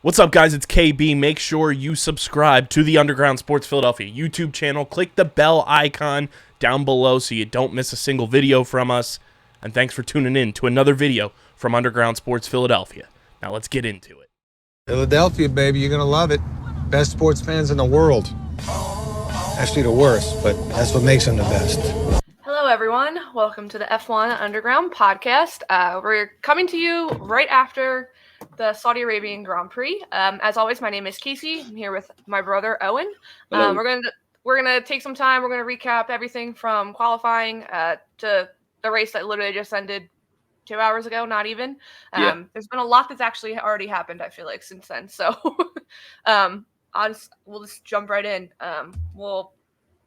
What's up, guys? It's KB. Make sure you subscribe to the Underground Sports Philadelphia YouTube channel. Click the bell icon down below so you don't miss a single video from us. And thanks for tuning in to another video from Underground Sports Philadelphia. Now let's get into it. Philadelphia, baby, you're going to love it. Best sports fans in the world. Actually, the worst, but that's what makes them the best. Hello, everyone. Welcome to the F1 Underground podcast. We're coming to you right after the Saudi Arabian Grand Prix. As always, my name is Casey. I'm here with my brother Owen. We're gonna take some time. We're gonna recap everything from qualifying to the race that literally just ended 2 hours ago. Not even. There's been a lot that's actually already happened, I feel like, since then. So we'll just jump right in. We'll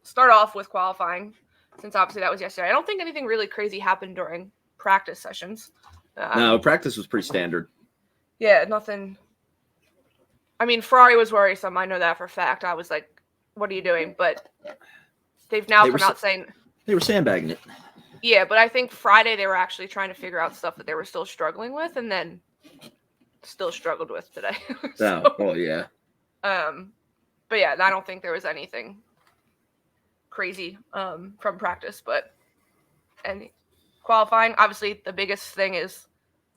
start off with qualifying, since obviously that was yesterday. I don't think anything really crazy happened during practice sessions. No, practice was pretty standard. Yeah, nothing. I mean, Ferrari was worrisome. I know that for a fact. I was like, what are you doing? But they've now come out saying they were sandbagging it. Yeah, but I think Friday they were actually trying to figure out stuff that they were still struggling with, and then still struggled with today. Well, yeah. But yeah, I don't think there was anything crazy from practice, and qualifying, obviously the biggest thing is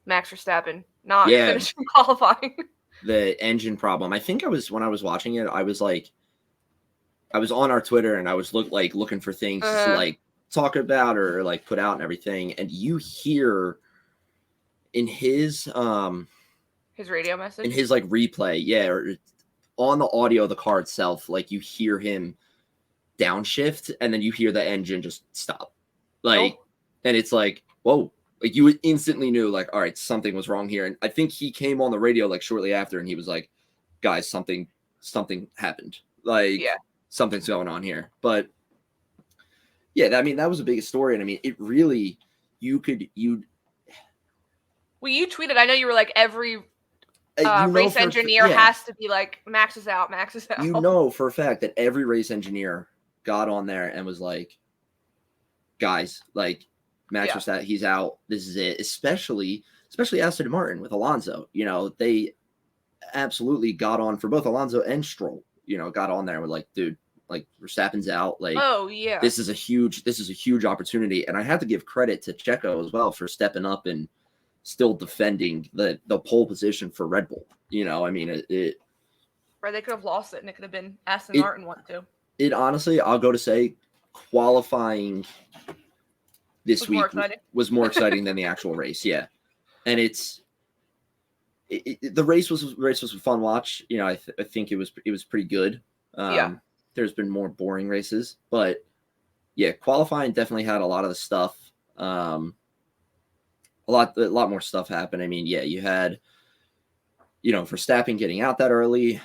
Max Verstappen not finishing qualifying. The engine problem. I think when I was watching it, I was on our Twitter and I was looking for things to talk about or put out and everything, and you hear in his radio message, in his replay, or on the audio of the car itself, you hear him downshift and then you hear the engine just stop, and it's whoa, you instantly knew all right, something was wrong here. And I think he came on the radio shortly after and he was like, guys, something happened, something's going on here. But yeah, I mean, that was the biggest story. And I mean, it really, you tweeted, I know you were every race engineer has to be Max is out. You know for a fact that every race engineer got on there and was like, guys, Max Verstappen, he's out. This is it. Especially Aston Martin with Alonso. They absolutely got on for both Alonso and Stroll. Got on there and were like, dude, Verstappen's out. This is a huge opportunity. And I have to give credit to Checo as well for stepping up and still defending the pole position for Red Bull. I mean, Right, they could have lost it and it could have been Aston Martin one too. It honestly, I'll go to say, qualifying this week was more exciting than the actual race. Yeah. And the race was a fun watch. I think it was pretty good. There's been more boring races, but yeah, qualifying definitely had a lot of the stuff. A lot more stuff happened. I mean, yeah, you had, Verstappen getting out that early.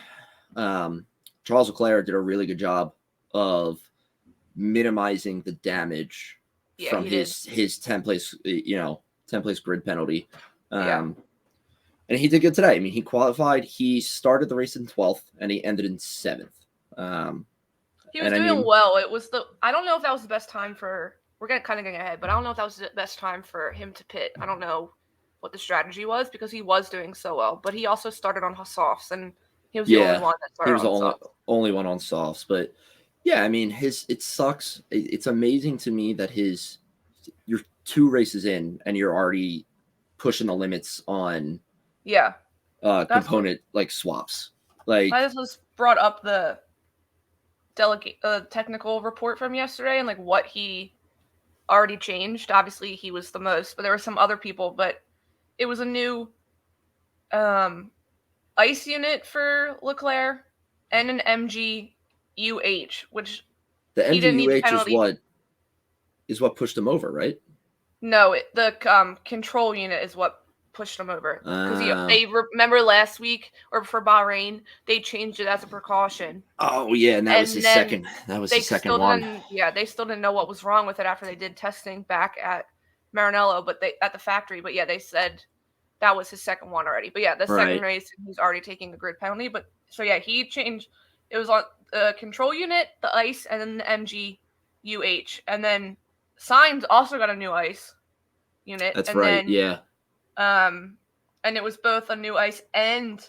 Charles Leclerc did a really good job of minimizing the damage from his 10th place grid penalty. And he did good today. I mean, he qualified. He started the race in 12th and he ended in 7th. He was doing well. I don't know if that was the best time we're kind of getting ahead, but I don't know if that was the best time for him to pit. I don't know what the strategy was because he was doing so well, but he also started on softs and he was the only one that started on softs. Only one on softs, but yeah, I mean, it sucks. It's amazing to me that you're 2 races in and you're already pushing the limits on component swaps. I just brought up the technical report from yesterday and what he already changed. Obviously, he was the most, but there were some other people. But it was a new ice unit for Leclerc and an MGUH, which the MGUH is what pushed him over, right? No, the control unit is what pushed him over because they remember last week or for Bahrain they changed it as a precaution. Oh yeah, and that was his second. That was his second one. They still didn't know what was wrong with it after they did testing back at Maranello, at the factory. But yeah, they said that was his second one already. But yeah, the second race he's already taking the grid penalty. But so yeah, he changed. It was on the control unit, the ice, and then the MGUH, and then Sainz also got a new ice unit. That's right. Yeah. And it was both a new ice and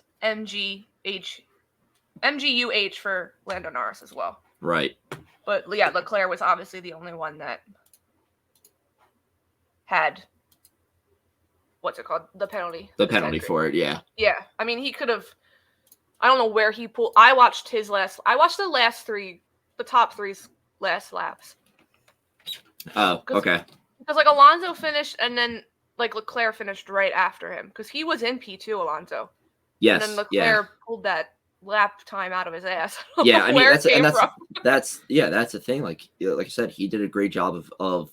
MGUH for Lando Norris as well. Right. But yeah, Leclerc was obviously the only one that had what's it called? The penalty. The penalty for it, yeah. Yeah. I mean, he could have. I don't know where he pulled. I watched the top three's last laps. Oh, okay. Because like Alonso finished, and then like Leclerc finished right after him because he was in P2, Alonso. Yes. And then Leclerc pulled that lap time out of his ass. Yeah, I mean that's the thing. Like I said, he did a great job of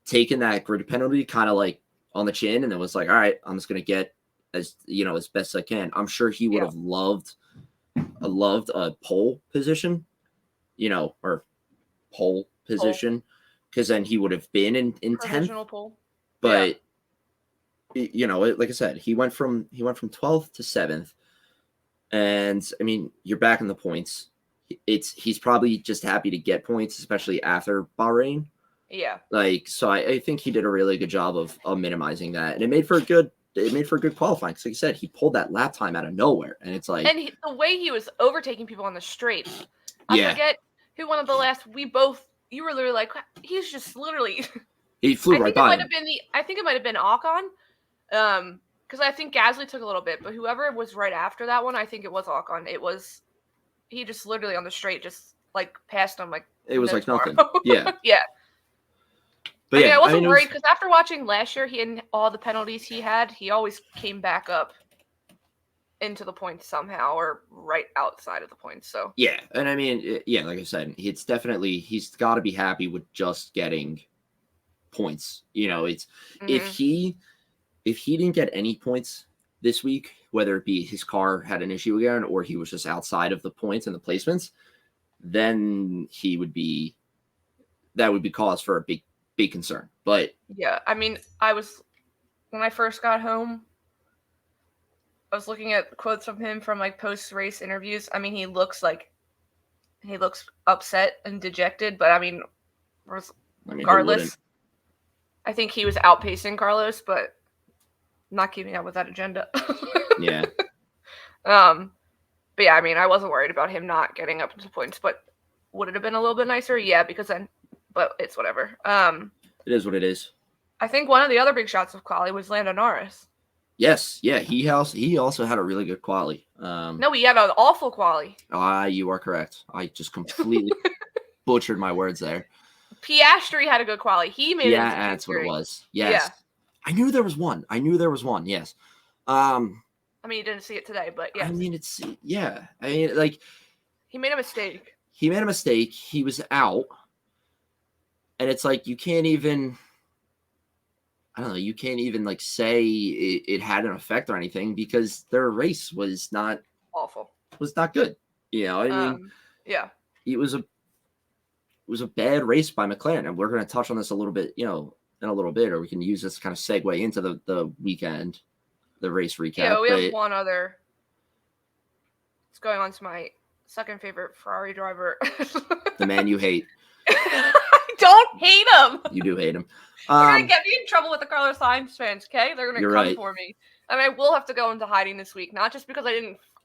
taking that grid penalty kind of like on the chin, and it was like, all right, I'm just gonna get as best as I can. I'm sure he would have loved a pole position, or pole position, because then he would have been in 10th. Pole. But like I said, he went from 12th to 7th, and I mean, you're back in the points. He's probably just happy to get points, especially after Bahrain. Yeah. So I think he did a really good job of minimizing that, and it made for a good qualifying. Because like I said, he pulled that lap time out of nowhere, and it's like, and the way he was overtaking people on the straight. I forget who won the last. You were literally like, he's just literally. He flew right by. I think it might have been Ocon, because I think Gasly took a little bit, but whoever was right after that one, I think it was Ocon. He just literally on the straight just like passed him like. It was like nothing. Yeah. Yeah. But I wasn't worried because after watching last year, and all the penalties he had, he always came back up into the points somehow or right outside of the points. So yeah, and I mean, like I said, he's got to be happy with just getting points. It's if he didn't get any points this week, whether it be his car had an issue again or he was just outside of the points and the placements, then that would be cause for a big concern. But yeah, I mean, when I first got home, I was looking at quotes from him from like post-race interviews. I mean, he looks upset and dejected, but I mean, regardless, I think he was outpacing Carlos, but not keeping up with that agenda. Yeah. But yeah, I mean, I wasn't worried about him not getting up into points, but would it have been a little bit nicer? Yeah, because then, but it's whatever. It is what it is. I think one of the other big shots of quali was Lando Norris. Yes, yeah, he also had a really good quali. No, he had an awful quali. You are correct. I just completely butchered my words there. Piastri had a good quali. He made it. Yeah, that's what it was. Yes. Yeah. I knew there was one. Yes. I mean, you didn't see it today, but yeah. I mean, like he made a mistake. He was out. And it's like you can't even like say it had an effect or anything because their race was not awful. Was not good. I mean, yeah. It was a bad race by McLaren, and we're going to touch on this a little bit, in a little bit, or we can use this kind of segue into the weekend, the race recap. Yeah, we have one other. It's going on to my second favorite Ferrari driver. The man you hate. Don't hate him. You do hate him. You're going to get me in trouble with the Carlos Sainz fans, okay? They're going to come for me. I mean, I will have to go into hiding this week, not just because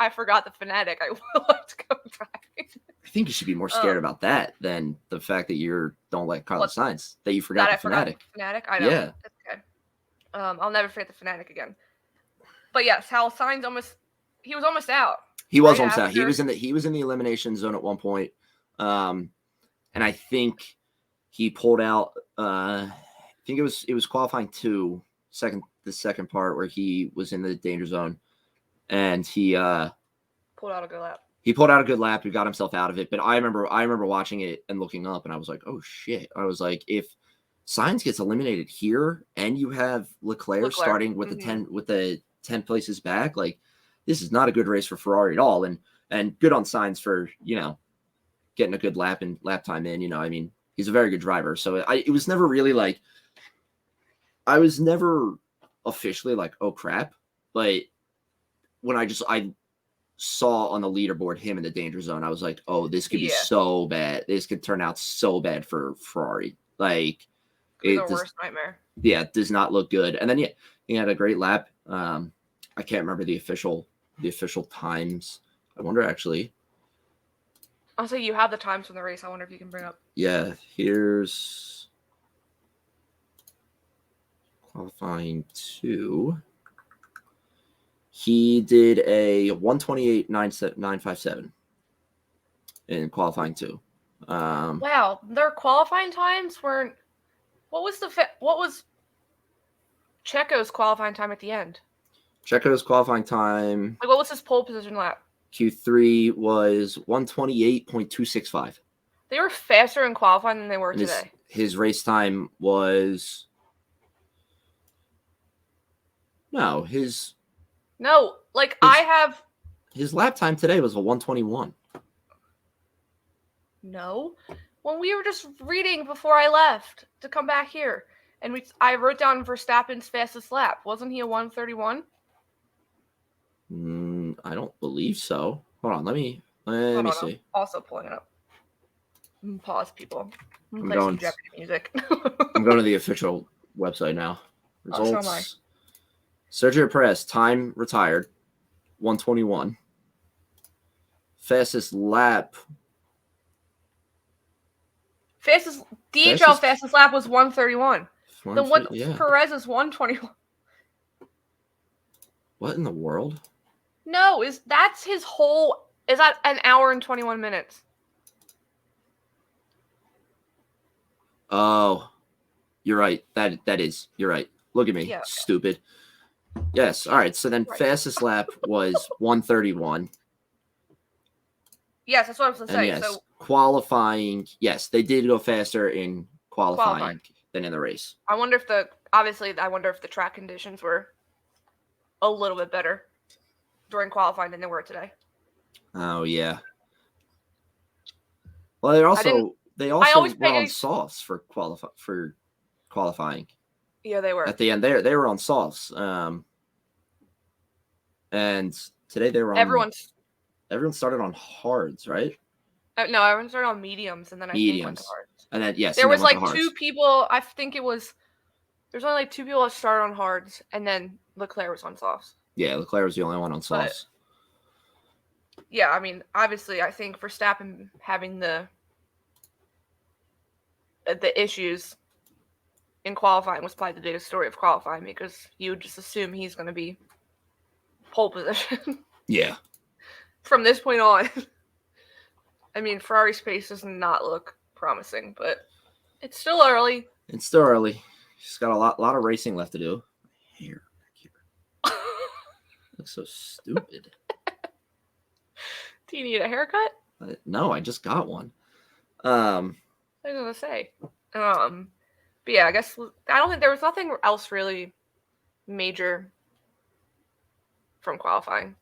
I forgot the Fanatic. I will have to go into hiding. I think you should be more scared about that than the fact that you don't like Carlos Sainz, that you forgot the Fanatic. Fanatic? I know. Yeah. That's good. I'll never forget the Fanatic again. But yes, how Sainz he was almost out. He was almost out. He was in the elimination zone at one point. And I think he pulled out. I think it was qualifying the second part where he was in the danger zone, and he pulled out a good lap. He pulled out a good lap. He got himself out of it. But I remember watching it and looking up, and I was like, oh shit! I was like, if Sainz gets eliminated here, and you have Leclerc starting with the 10 places back, like this is not a good race for Ferrari at all. And good on Sainz for getting a good lap time in. I mean, he's a very good driver. So it was never really like, I was never officially like, oh crap. But when I saw on the leaderboard him in the danger zone, I was like, oh, this could be so bad. This could turn out so bad for Ferrari. Like, it's the worst nightmare. Yeah, it does not look good. And then he had a great lap. I can't remember the official the official times. I wonder actually. I'll say you have the times from the race. I wonder if you can bring up. Yeah, here's qualifying 2. He did a 1:28.957 in qualifying 2. Wow, their qualifying times weren't. What was Checo's qualifying time at the end? Checo's qualifying time. Like, what was his pole position lap? Q3 was 1:28.265. They were faster in qualifying than they were And today. his race time was no his lap time today was a 1:21. No, when we were just reading before I left to come back here, and I wrote down Verstappen's fastest lap. Wasn't he a 1:31? I don't believe so. Hold on, let me see. I'm also pulling it up. Pause, people. I'm going some Jeopardy music. I'm going to the official website now. Results. So am I. Sergio Pérez, time retired, 1:21. Fastest lap. DHL fastest lap was 1:31. Then what? Yeah. Perez is 1:21. What in the world? No, that's his whole? Is that an hour and 21 minutes? Oh, you're right. That is. You're right. Look at me, Yeah. stupid. Yes. All right. So then, fastest lap was 1:31. Yes, that's what I was going to say. Yes, So qualifying. Yes, they did go faster in qualifying than in the race. I wonder if the track conditions were a little bit better during qualifying than they were today. Oh yeah. Well, they also were on softs for qualifying. Yeah, they were. At the end, they were on softs. And today they were on. Everyone started on hards, right? No, everyone started on mediums, and then I think went to hards. And then there was like 2 people. I think it was. There's only like 2 people that started on hards, and then Leclerc was on softs. Yeah, Leclerc was the only one on softs. Yeah, I mean, obviously, I think Verstappen having the issues in qualifying was probably the biggest story of qualifying, because you would just assume he's going to be pole position. Yeah. From this point on. I mean, Ferrari's pace does not look promising, but it's still early. He's got a lot of racing left to do. Hair back here. Looks so stupid. Do you need a haircut? No, I just got one. I was gonna say. But yeah, I guess I don't think there was nothing else really major from qualifying.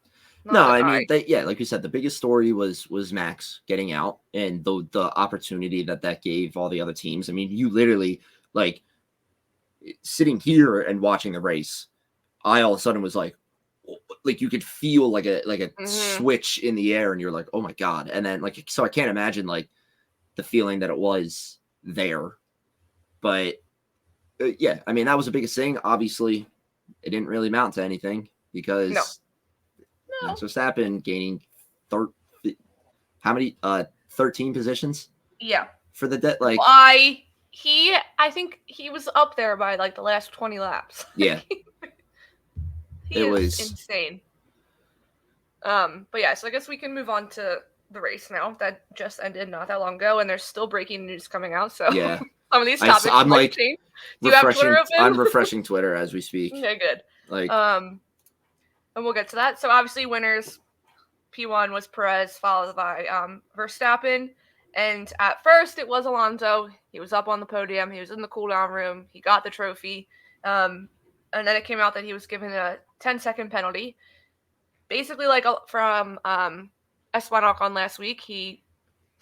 I mean, like you said, the biggest story was Max getting out, and the opportunity that gave all the other teams. I mean, you literally, like, sitting here and watching the race, I all of a sudden was like you could feel like a switch in the air, and you're like, oh my god. And then so I can't imagine like the feeling that it was there. But yeah, I mean, that was the biggest thing. Obviously, it didn't really amount to anything because Max Verstappen gaining 13 positions? Yeah. For the like I think he was up there by like the last 20 laps. Yeah. It was insane. But yeah, so I guess we can move on to the race now. That just ended not that long ago, and there's still breaking news coming out. So yeah. Some of these topics might change. Do you have Twitter open? I'm refreshing Twitter as we speak. Okay, good. Like, and we'll get to that. So obviously, winners P1 was Perez, followed by Verstappen. And at first, it was Alonso. He was up on the podium. He was in the cool-down room. He got the trophy. And then it came out that he was given a 10-second penalty. Basically, like from Esteban Ocon last week, he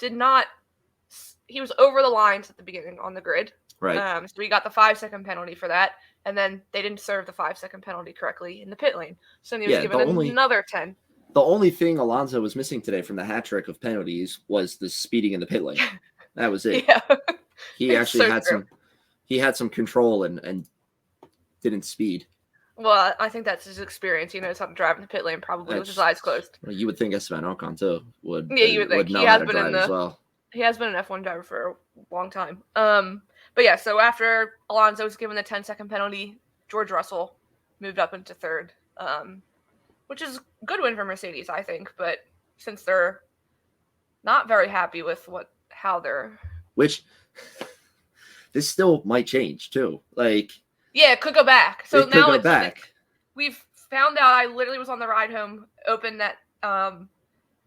was over the lines at the beginning on the grid. Right. So he got the 5-second penalty for that. And then they didn't serve the 5-second penalty correctly in the pit lane. So then he was given another 10. The only thing Alonso was missing today from the hat trick of penalties was the speeding in the pit lane. That was it. Yeah. He actually had some control and didn't speed. Well, I think that's his experience. He knows how to drive in the pit lane probably with his eyes closed. Well, you would think Esteban Ocon too would. Yeah, you would think. Know how to drive as well. He has been an F1 driver for a long time. But yeah, so after Alonso was given the 10-second penalty, George Russell moved up into third, which is a good win for Mercedes, I think. But since they're not very happy with how they're, which this still might change too. Like, yeah, it could go back. So now it's back. We've found out. I literally was on the ride home, open that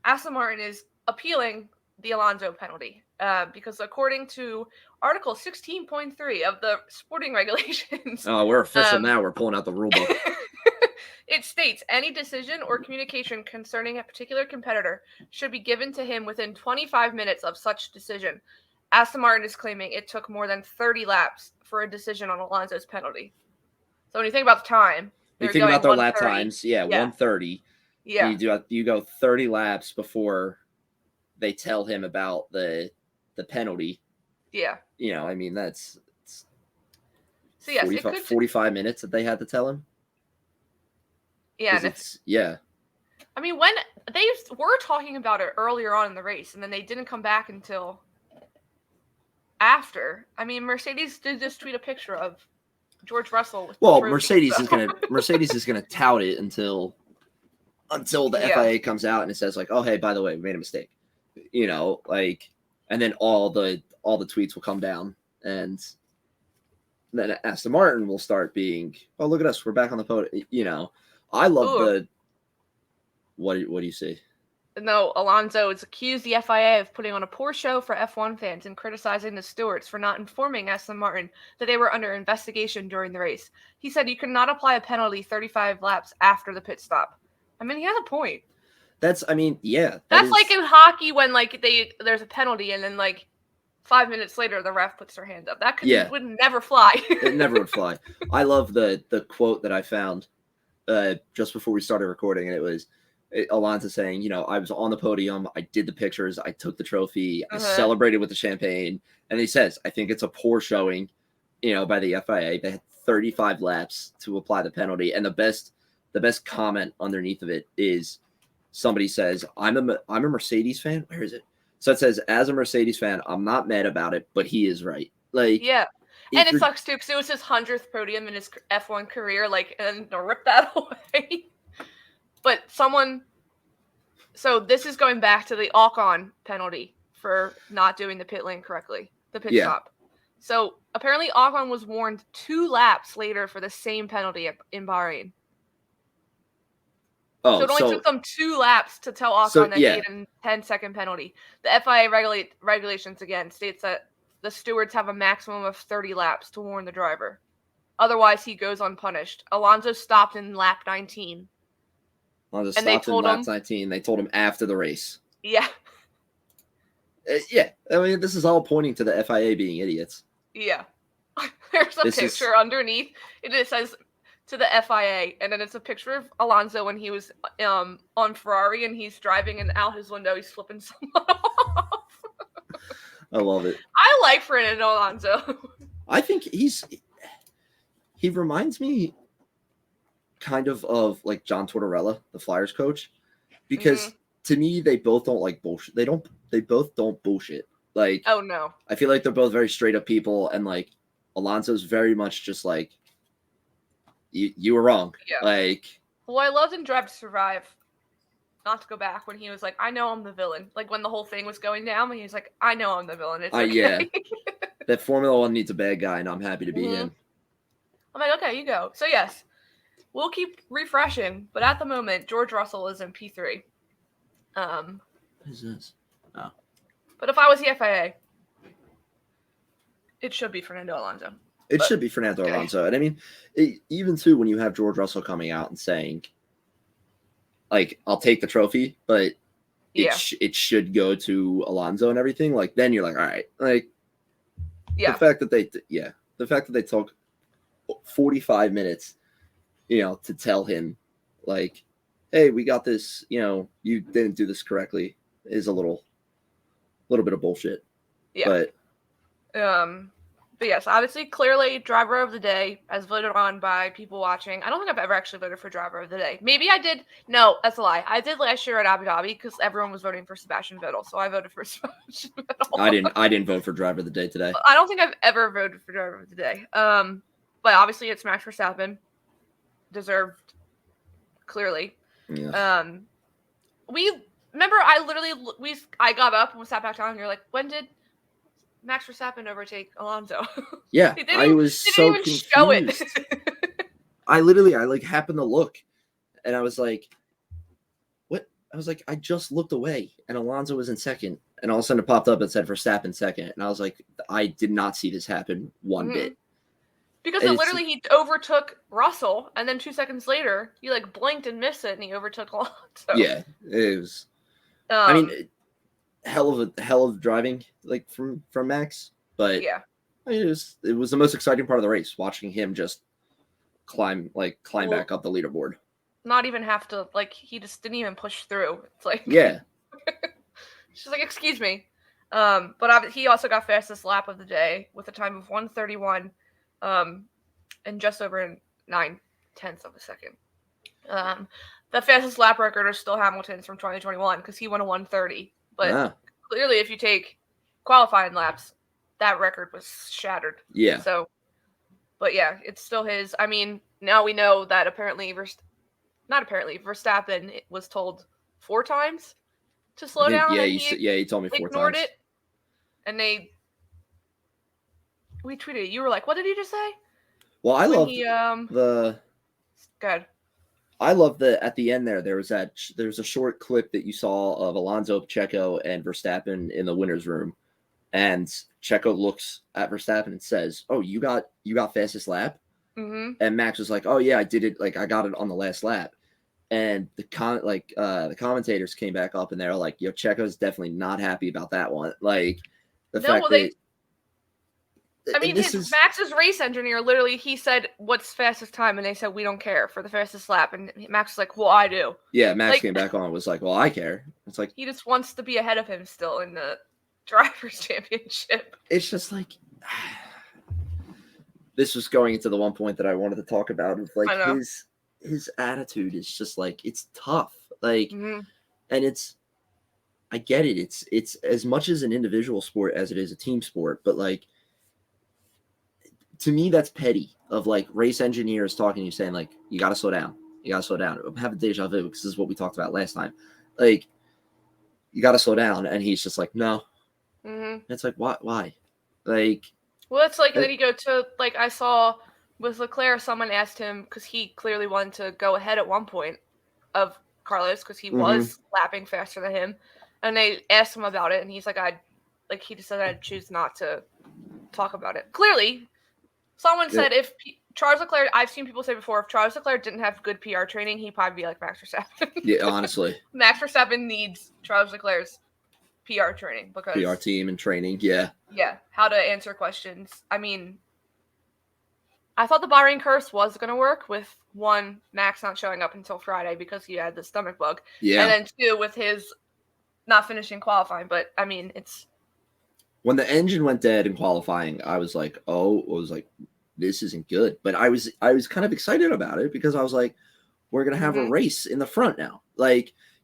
Aston Martin is appealing the Alonso penalty because according to Article 16.3 of the sporting regulations. Oh, we're official now. We're pulling out the rule book. It states any decision or communication concerning a particular competitor should be given to him within 25 minutes of such decision. Aston Martin is claiming it took more than 30 laps for a decision on Alonso's penalty. So when you think about the time, you think about their lap times, 1:30. Yeah, you go 30 laps before they tell him about the penalty. Yeah, I mean that's so yes, 45 minutes that they had to tell him. Yeah, I mean, when they were talking about it earlier on in the race, and then they didn't come back until after. I mean, Mercedes did just tweet a picture of George Russell. Mercedes is gonna tout it until the FIA comes out and it says like, oh hey, by the way, we made a mistake. And then all the tweets will come down, and then Aston Martin will start being, oh look at us, we're back on the podium. I love what do you say? No, Alonso has accused the FIA of putting on a poor show for F1 fans and criticizing the stewards for not informing Aston Martin that they were under investigation during the race. He said you could not apply a penalty 35 laps after the pit stop. I mean, he has a point. That's like in hockey when there's a penalty and then 5 minutes later the ref puts their hand up. That would never fly. It never would fly. I love the quote that I found just before we started recording, and it was Alonso saying, I was on the podium, I did the pictures, I took the trophy, I celebrated with the champagne, and he says, I think it's a poor showing, by the FIA. They had 35 laps to apply the penalty, and the best comment underneath of it is somebody says, I'm a Mercedes fan. Where is it? So it says, as a Mercedes fan, I'm not mad about it, but he is right. And it sucks too because it was his 100th podium in his F1 career, and to rip that away. But so this is going back to the Ocon penalty for not doing the pit lane correctly, the pit stop. So apparently Ocon was warned 2 laps later for the same penalty in Bahrain. So it only took them 2 laps to tell Ocon that he had a 10-second penalty. The FIA regulations again states that the stewards have a maximum of 30 laps to warn the driver. Otherwise, he goes unpunished. Alonso stopped in lap 19. Alonso stopped in lap 19. They told him after the race. Yeah. I mean, this is all pointing to the FIA being idiots. Yeah. There's a picture underneath. It says to the FIA, and then it's a picture of Alonso when he was on Ferrari and he's driving, and out his window he's flipping someone off. I love it. I like Fernando Alonso. I think he reminds me kind of like John Tortorella, the Flyers coach, because to me they both don't like bullshit. They both don't bullshit. Oh no. I feel like they're both very straight up people, and Alonso's very much just you were wrong. Yeah. Well, I loved in Drive to Survive. Not to go back, when he was like, I know I'm the villain. When the whole thing was going down, he was like, I know I'm the villain. It's okay. Yeah. That Formula One needs a bad guy, and I'm happy to be him. I'm like, okay, you go. So yes, we'll keep refreshing, but at the moment, George Russell is in P3. What is this? Oh. But if I was the FIA, it should be Fernando Alonso. It should be Fernando Alonso. And I mean, even too, when you have George Russell coming out and saying, I'll take the trophy, but it should go to Alonso and everything, then you're like, all right. The fact that they took 45 minutes, to tell him, hey, we got this, you didn't do this correctly, is a little bit of bullshit. Yeah. But yes, obviously, clearly, driver of the day, as voted on by people watching. I don't think I've ever actually voted for driver of the day. Maybe I did. No, that's a lie. I did last year at Abu Dhabi because everyone was voting for Sebastian Vettel, so I voted for Sebastian Vettel. I didn't vote for driver of the day today. I don't think I've ever voted for driver of the day. But obviously, it's Max Verstappen, deserved, clearly. Yeah. We remember. I got up and sat back down, and you're like, when did Max Verstappen overtake Alonso? Yeah, I was so confused. Show it. I happened to look, and I was like, "What?" I was like, "I just looked away, and Alonso was in second, and all of a sudden it popped up and said Verstappen second, and I was like, "I did not see this happen one bit." Because he overtook Russell, and then 2 seconds later, he blinked and missed it, and he overtook Alonso. Yeah, it was. I mean. Hell of driving from Max, but yeah, it was the most exciting part of the race, watching him just climb back up the leaderboard. Not even have to he just didn't even push through. It's yeah, she's like, excuse me, but he also got fastest lap of the day with a time of 1:31, and just over 9/10 of a second. The fastest lap record is still Hamilton's from 2021 because he won a 1:30. But clearly, if you take qualifying laps, that record was shattered. Yeah. So, but yeah, it's still his. I mean, now we know that Verstappen was told 4 times to slow down. Yeah, he told me 4 times. Ignored it, and we tweeted it. You were like, "What did he just say?" Well, I love the. Good. I love that at the end there was a short clip that you saw of Alonso, Checo, and Verstappen in the winner's room, and Checo looks at Verstappen and says, "Oh, you got fastest lap," and Max was like, "Oh yeah, I did it. I got it on the last lap," and the commentators came back up and they were like, "Yo, Checo's definitely not happy about that one." Max's race engineer he said, "What's fastest time?" And they said, "We don't care for the fastest lap." And Max was like, "Well, I do." Yeah, Max came back on and was like, "Well, I care." It's like he just wants to be ahead of him still in the drivers' championship. It's just this was going into the one point that I wanted to talk about of his attitude is just it's tough. And I get it. It's as much as an individual sport as it is a team sport, but to me, that's petty of race engineers talking to you saying you got to slow down. You got to slow down. I'm having deja vu because this is what we talked about last time. You got to slow down. And he's just like, no. It's why? Well, it's then you go to, I saw with Leclerc, someone asked him because he clearly wanted to go ahead at one point of Carlos because he was lapping faster than him. And they asked him about it. And he's like, he just said I'd choose not to talk about it. Clearly, someone said if Charles Leclerc, I've seen people say before, if Charles Leclerc didn't have good PR training, he'd probably be like Max Verstappen. Yeah, honestly. Max Verstappen needs Charles Leclerc's PR training because PR team and training, yeah. Yeah, how to answer questions. I mean, I thought the Bahrain curse was going to work with 1, Max not showing up until Friday because he had the stomach bug. Yeah. And then 2, with his not finishing qualifying. But, I mean, it's... When the engine went dead in qualifying, I was like, this isn't good. But I was kind of excited about it because I was like, we're going to have a race in the front now.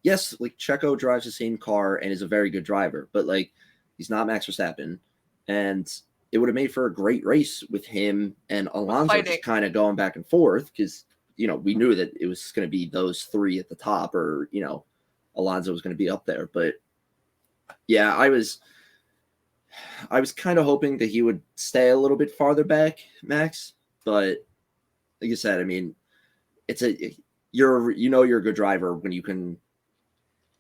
Yes, Checo drives the same car and is a very good driver, but he's not Max Verstappen. And it would have made for a great race with him and Alonso just kind of going back and forth because, we knew that it was going to be those 3 at the top or, Alonso was going to be up there. But yeah, I was kind of hoping that he would stay a little bit farther back, Max. But like I said, I mean, you're a good driver when you can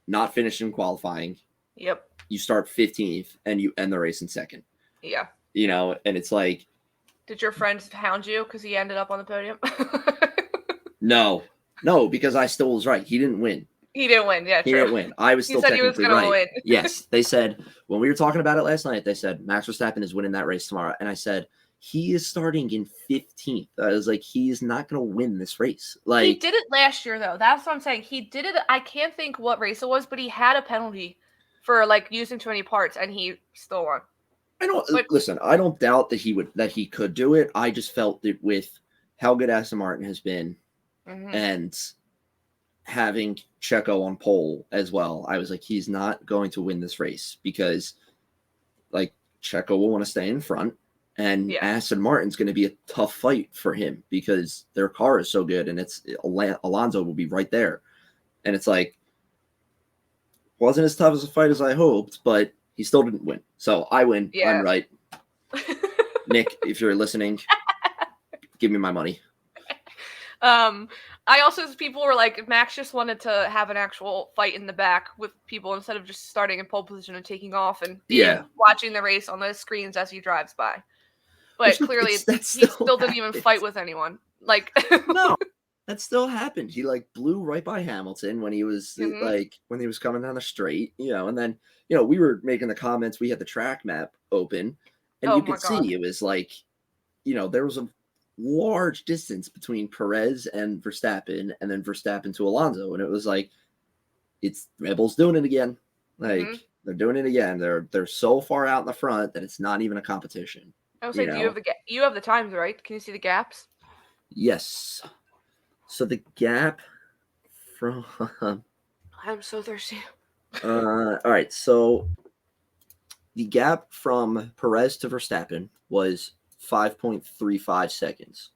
not finish in qualifying. Yep. You start 15th and you end the race in second. Yeah. And it's did your friend hound you because he ended up on the podium? No, because I still was right. He didn't win. He didn't win. Yeah, true. He didn't win. I was still technically right. He said he was going to win. Yes. They said, when we were talking about it last night, they said, Max Verstappen is winning that race tomorrow. And I said, he is starting in 15th. I was like, he is not going to win this race. He did it last year, though. That's what I'm saying. He did it. I can't think what race it was, but he had a penalty for, using too many parts, and he still won. I don't doubt that he could do it. I just felt that with how good Aston Martin has been and having Checo on pole as well, I was like, he's not going to win this race because like Checo will want to stay in front and Aston Martin's going to be a tough fight for him because their car is so good and Alonso will be right there. And it's like, wasn't as tough as a fight as I hoped, but he still didn't win. So I win. Yeah. I'm right. Nick, if you're listening, give me my money. I also, people were like, Max just wanted to have an actual fight in the back with people instead of just starting in pole position and taking off and watching the race on the screens as he drives by. But clearly, he still didn't even fight with anyone. Like, no, that still happened. He like blew right by Hamilton when he was when he was coming down the straight, and then we were making the comments. We had the track map open, and you could see it was like, there was a large distance between Pérez and Verstappen, and then Verstappen to Alonso, and it was like, it's Red Bull's doing it again. Like they're doing it again. They're so far out in the front that it's not even a competition. I was like, you have the times, right? Can you see the gaps? Yes. So the gap from I'm so thirsty. All right. So the gap from Pérez to Verstappen was 5.35 seconds.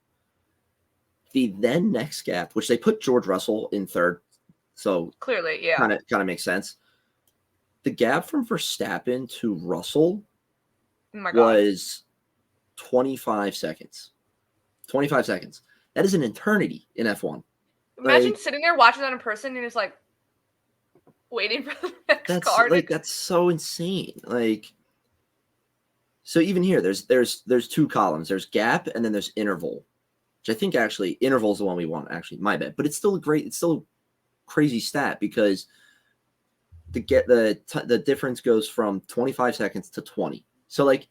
The then next gap, which they put George Russell in third, so clearly, yeah, kind of makes sense. The gap from Verstappen to Russell was 25 seconds. 25 seconds. That is an eternity in F1. Imagine sitting there watching that in person and just like waiting for the next car. That's so insane. Like, so even here, there's two columns. There's gap and then there's interval, which I think actually interval is the one we want. Actually, my bad. But it's still a crazy stat because the difference goes from 25 seconds to 20. So like,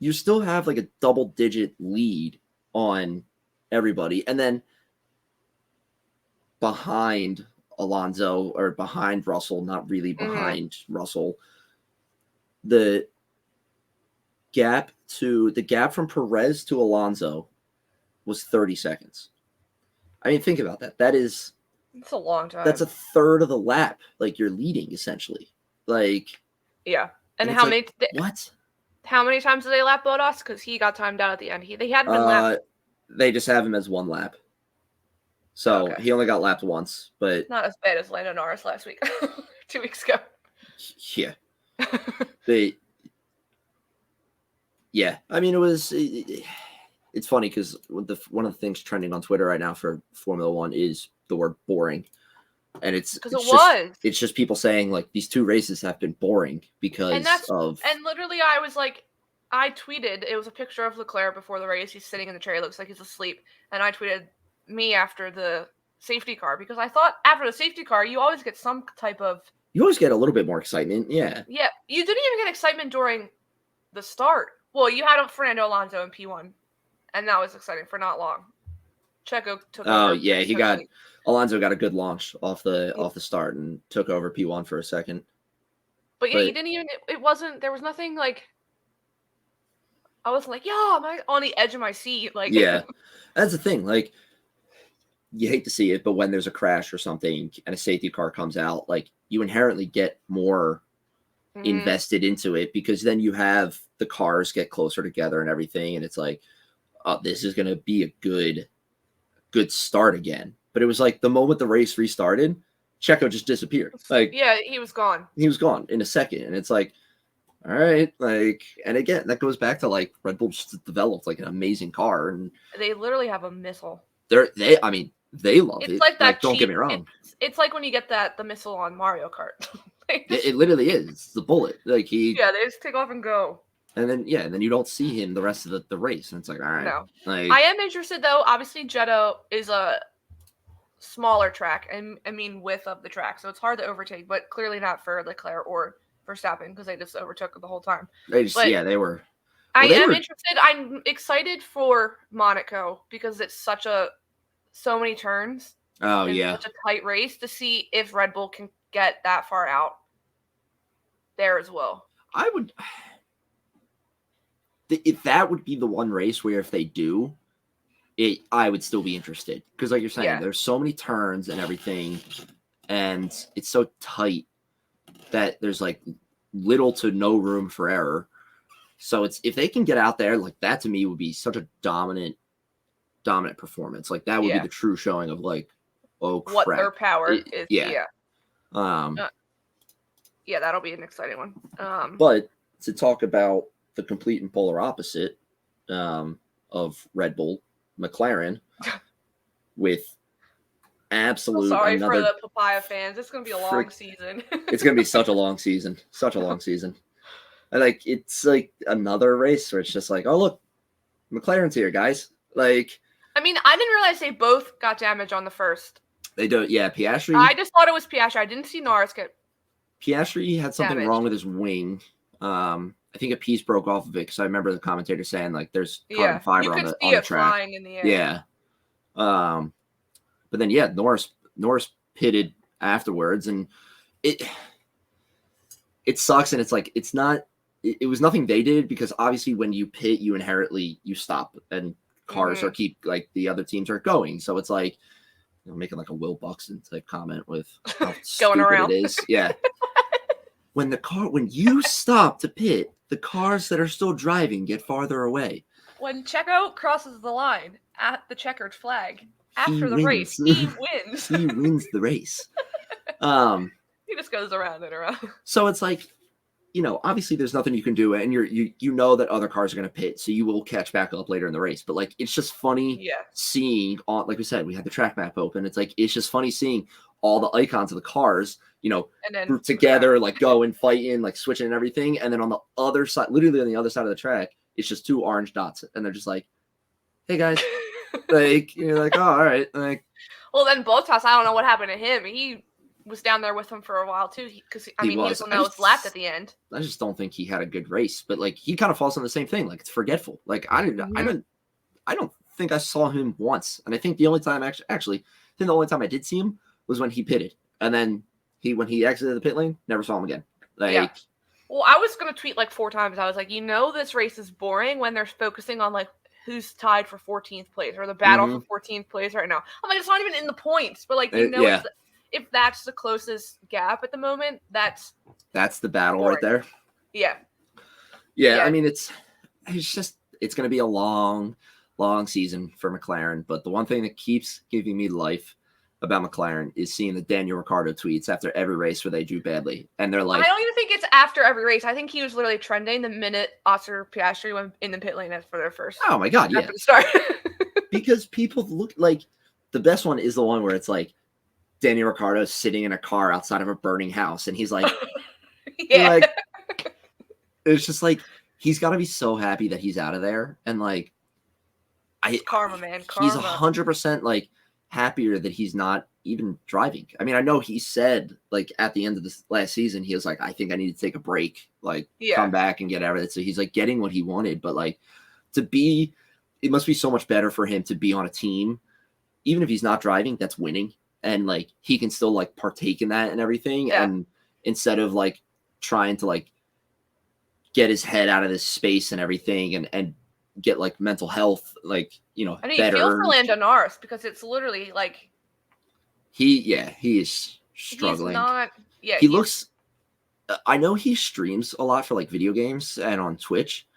you still have like a double-digit lead on everybody, and then behind Alonso or behind Russell, not really behind Russell, the gap from Pérez to Alonso was 30 seconds. I mean, think about that. It's a long time. That's a third of the lap. Like, you're leading essentially. Like, yeah. And how many? What? How many times did they lap Bottas? Because he got timed out at the end. They hadn't been lapped. They just have him as one lap. So he only got lapped once, but not as bad as Lando Norris last week, 2 weeks ago. Yeah. I mean, it's funny because one of the things trending on Twitter right now for Formula One is the word boring. And it's just people saying like these two races have been boring because and literally I was like, I tweeted, it was a picture of Leclerc before the race. He's sitting in the chair. He looks like he's asleep. And I tweeted me after the safety car because I thought after the safety car, you always get some type of... You always get a little bit more excitement. Yeah. Yeah. You didn't even get excitement during the start. Well, you had Fernando Alonso in P1. And that was exciting for not long. Checo took over. Oh, yeah. Alonso got a good launch off the start and took over P1 for a second. But yeah, you didn't even... There was nothing like... I was like, I'm on the edge of my seat. Like, yeah, that's the thing. Like, you hate to see it, but when there's a crash or something and a safety car comes out, like, you inherently get more invested into it because then you have the cars get closer together and everything. And it's like, oh, this is going to be a good start again. But it was like the moment the race restarted, Checo just disappeared. Like, yeah, he was gone. He was gone in a second. And it's like, all right, like, and again, that goes back to like Red Bull just developed like an amazing car, and they literally have a missile. They love it. Like that. Like, don't get me wrong. It's like when you get the missile on Mario Kart. It literally is. It's the bullet. Like they just take off and go. And then you don't see him the rest of the race, and it's like, all right. No. Like, I am interested though. Obviously, Jeddah is a smaller track, and I mean width of the track, so it's hard to overtake. But clearly not for Leclerc or Verstappen because they just overtook the whole time. They were. I am interested. I'm excited for Monaco because it's so many turns. Oh yeah, such a tight race to see if Red Bull can get that far out there as well. if that would be the one race where if they do it, I would still be interested because, like you're saying, there's so many turns and everything, and it's so tight that there's like little to no room for error. So it's if they can get out there like that, to me would be such a dominant performance. Like that would be the true showing of like, oh crap, what their power is. Yeah. Yeah, that'll be an exciting one. But to talk about the complete and polar opposite of Red Bull, McLaren, with absolute. Sorry for the papaya fans. It's gonna be a long season. It's gonna be such a long season. Such a long season. And like it's like another race where it's just like, oh look, McLaren's here, guys. Like, I mean, I didn't realize they both got damage on the first. They do, yeah. Piastri. I just thought it was Piastri. I didn't see Norris get. Piastri had something wrong with his wing. I think a piece broke off of it because I remember the commentator saying like there's carbon fiber on the track. Flying in the air. Yeah. But then Norris pitted afterwards, and it sucks, and it's like it's not. It was nothing they did because obviously when you pit, you inherently you stop, and cars are keep like the other teams are going, so it's like making like a Will Buxton type comment with how going around. It is. Yeah. When you stop to pit, the cars that are still driving get farther away. When Checo crosses the line at the checkered flag after the race, he wins. He wins the race. He just goes around and around. So it's like, obviously there's nothing you can do, and you know that other cars are going to pit, so you will catch back up later in the race. But like, it's just funny seeing on, like we said, we had the track map open. It's like it's just funny seeing all the icons of the cars, and then, grouped together, like going, fighting, like switching and everything. And then on the other side, literally on the other side of the track, it's just two orange dots, and they're just like, "Hey guys," like you're like, "Oh, all right." Like, well, then Bottas, I don't know what happened to him. He was down there with him for a while too, because he was the one that was lapped at the end. I just don't think he had a good race, but like he kind of falls on the same thing. Like it's forgetful. Like I don't think I saw him once, and I think the only time the only time I did see him was when he pitted, and then when he exited the pit lane, never saw him again. Like, well, I was gonna tweet like 4 times. I was like, this race is boring when they're focusing on like who's tied for 14th place or the battle for 14th place right now. I'm like, it's not even in the points, but like if that's the closest gap at the moment, that's the battle boring. Right there. Yeah. I mean, it's going to be a long season for McLaren. But the one thing that keeps giving me life about McLaren is seeing the Daniel Ricciardo tweets after every race where they do badly, and they're like, I don't even think it's after every race. I think he was literally trending the minute Oscar Piastri went in the pit lane for their first. Oh my god, after the start. Because people look like the best one is the one where it's like Daniel Ricciardo sitting in a car outside of a burning house, and he's like, like, it's just like he's got to be so happy that he's out of there, and like, karma, man, he's 100% like happier that he's not even driving. I mean, I know he said like at the end of this last season, he was like, I think I need to take a break, like come back and get everything. So he's like getting what he wanted, but like it must be so much better for him to be on a team, even if he's not driving, that's winning. And like, he can still like partake in that and everything. Yeah. And instead of like trying to like get his head out of this space and everything and get like mental health, like, I mean, better. Feel for Lando Norris because it's literally like he is struggling. He looks. I know he streams a lot for like video games and on Twitch.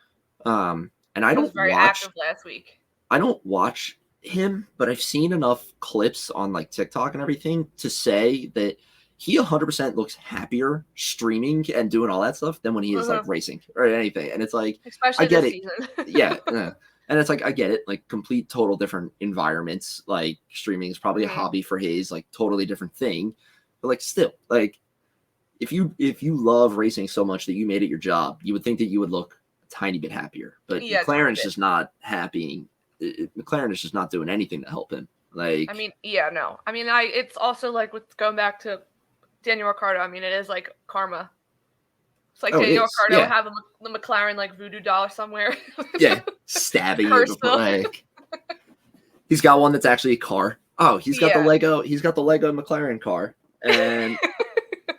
And I don't very active last week. I don't watch him, but I've seen enough clips on like TikTok and everything to say that he 100% looks happier streaming and doing all that stuff than when he is like racing or anything. And it's like, especially I get this it. Season. Yeah. And it's like, I get it, like complete, total different environments. Like streaming is probably a hobby for his, like totally different thing. But like still, like if you love racing so much that you made it your job, you would think that you would look a tiny bit happier. But McLaren's just not happy. McLaren is just not doing anything to help him. Like, I mean, no. I mean, it's also like with going back to Daniel Ricciardo. I mean, it is like karma. It's like Daniel Ricciardo have the McLaren like voodoo doll somewhere. Stabbing you before, like he's got one that's actually a car. Oh, he's got the Lego. He's got the Lego McLaren car, and